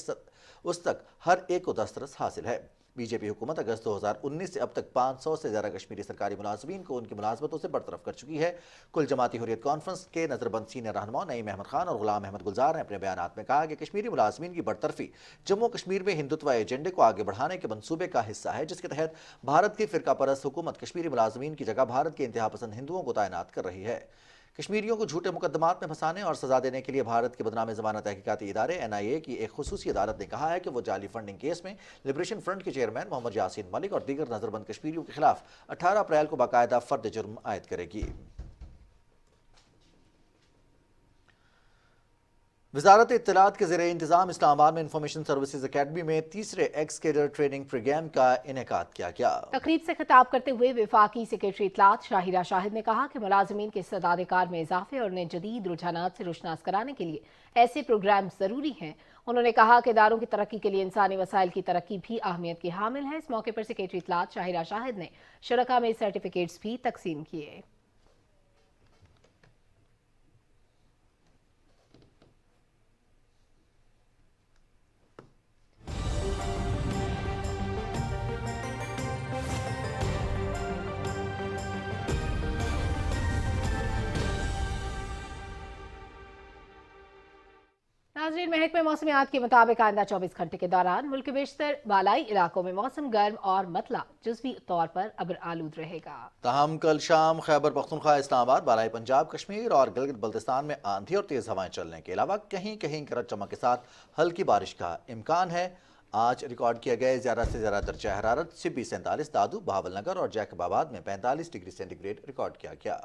A: उस तक हर एक को दस्तरस हासिल है। बीजेपी हुकूमत अगस्त 2019 से अब तक 500 से ज़्यादा कश्मीरी सरकारी मुलाजमीन को उनकी मुलाजमतों से बरतरफ कर चुकी है। कुल जमाती हुर्रियत कॉन्फ्रेंस के नजरबंद सीनियर रहनुमा नईम अहमद खान और गुलाम अहमद गुलजार ने अपने बयानात में कहा कि कश्मीरी मुलाजमीन की बरतरफी जम्मू कश्मीर में हिंदुत्व एजेंडे को आगे बढ़ाने के मनसूबे का हिस्सा है, जिसके तहत भारत की फ़िरका परस्त हुकूमत कश्मीरी मुलाजमीन की जगह भारत के इंतहा पसंद हिंदुओं को तैनात कर रही है। कश्मीरियों को झूठे मुकदमात में फंसाने और सजा देने के लिए भारत के बदनाम ज़मानत तहकीकाती इदारे NIA की एक खुसूसी अदालत ने कहा है कि वो जाली फंडिंग केस में लिबरेशन फ्रंट के चेयरमैन मोहम्मद यासीन मलिक और दीगर नजरबंद कश्मीरियों के खिलाफ 18 अप्रैल को बाकायदा फर्द जुर्म आयद करेगी। वजारत इत्तलात के ज़रिए इंतजाम इस्लामाबाद में इंफॉर्मेशन सर्विसेज अकेडमी में तीसरे एक्स कैडर ट्रेनिंग प्रोग्राम का इनेकाद किया गया। तकरीब से खिताब करते हुए वफाकी सेक्रेटरी इत्तलात शाहिरा शाहिद ने कहा कि मुलाजमीन के इस्तेदाद-ए-कार में इजाफे और उन्हें जदीद रुझानात से रोशनास कराने के लिए ऐसे प्रोग्राम जरूरी हैं। उन्होंने कहा कि इदारों की तरक्की के लिए इंसानी वसाइल की तरक्की भी अहमियत की हामिल है। इस मौके पर सेक्रेटरी इत्तलात शाहिरा शाहिद ने शुरका में सर्टिफिकेट्स भी तकसीम किए। नाज़रीन, महकमे मौसमियात के मुताबिक आइंदा 24 घंटे के दौरान मुल्क के बेशतर बालाई इलाकों में मौसम गर्म और मतला जुज़वी तौर पर अब्र आलूद रहेगा। ताहम कल शाम खैबर पख्तूनख्वा, इस्लामाबाद, बालाई पंजाब, कश्मीर और गिलगित बल्तिस्तान में आंधी और तेज़ हवाएं चलने के अलावा कहीं कहीं गरज चमक के साथ हल्की बारिश का इम्कान है। आज रिकॉर्ड किए गए ज़्यादा से ज़्यादा दर्जा हरारत सिब्बी 47, दादू, बहावलनगर और जैकबाबाद में 45 डिग्री सेंटीग्रेड रिकॉर्ड किया गया।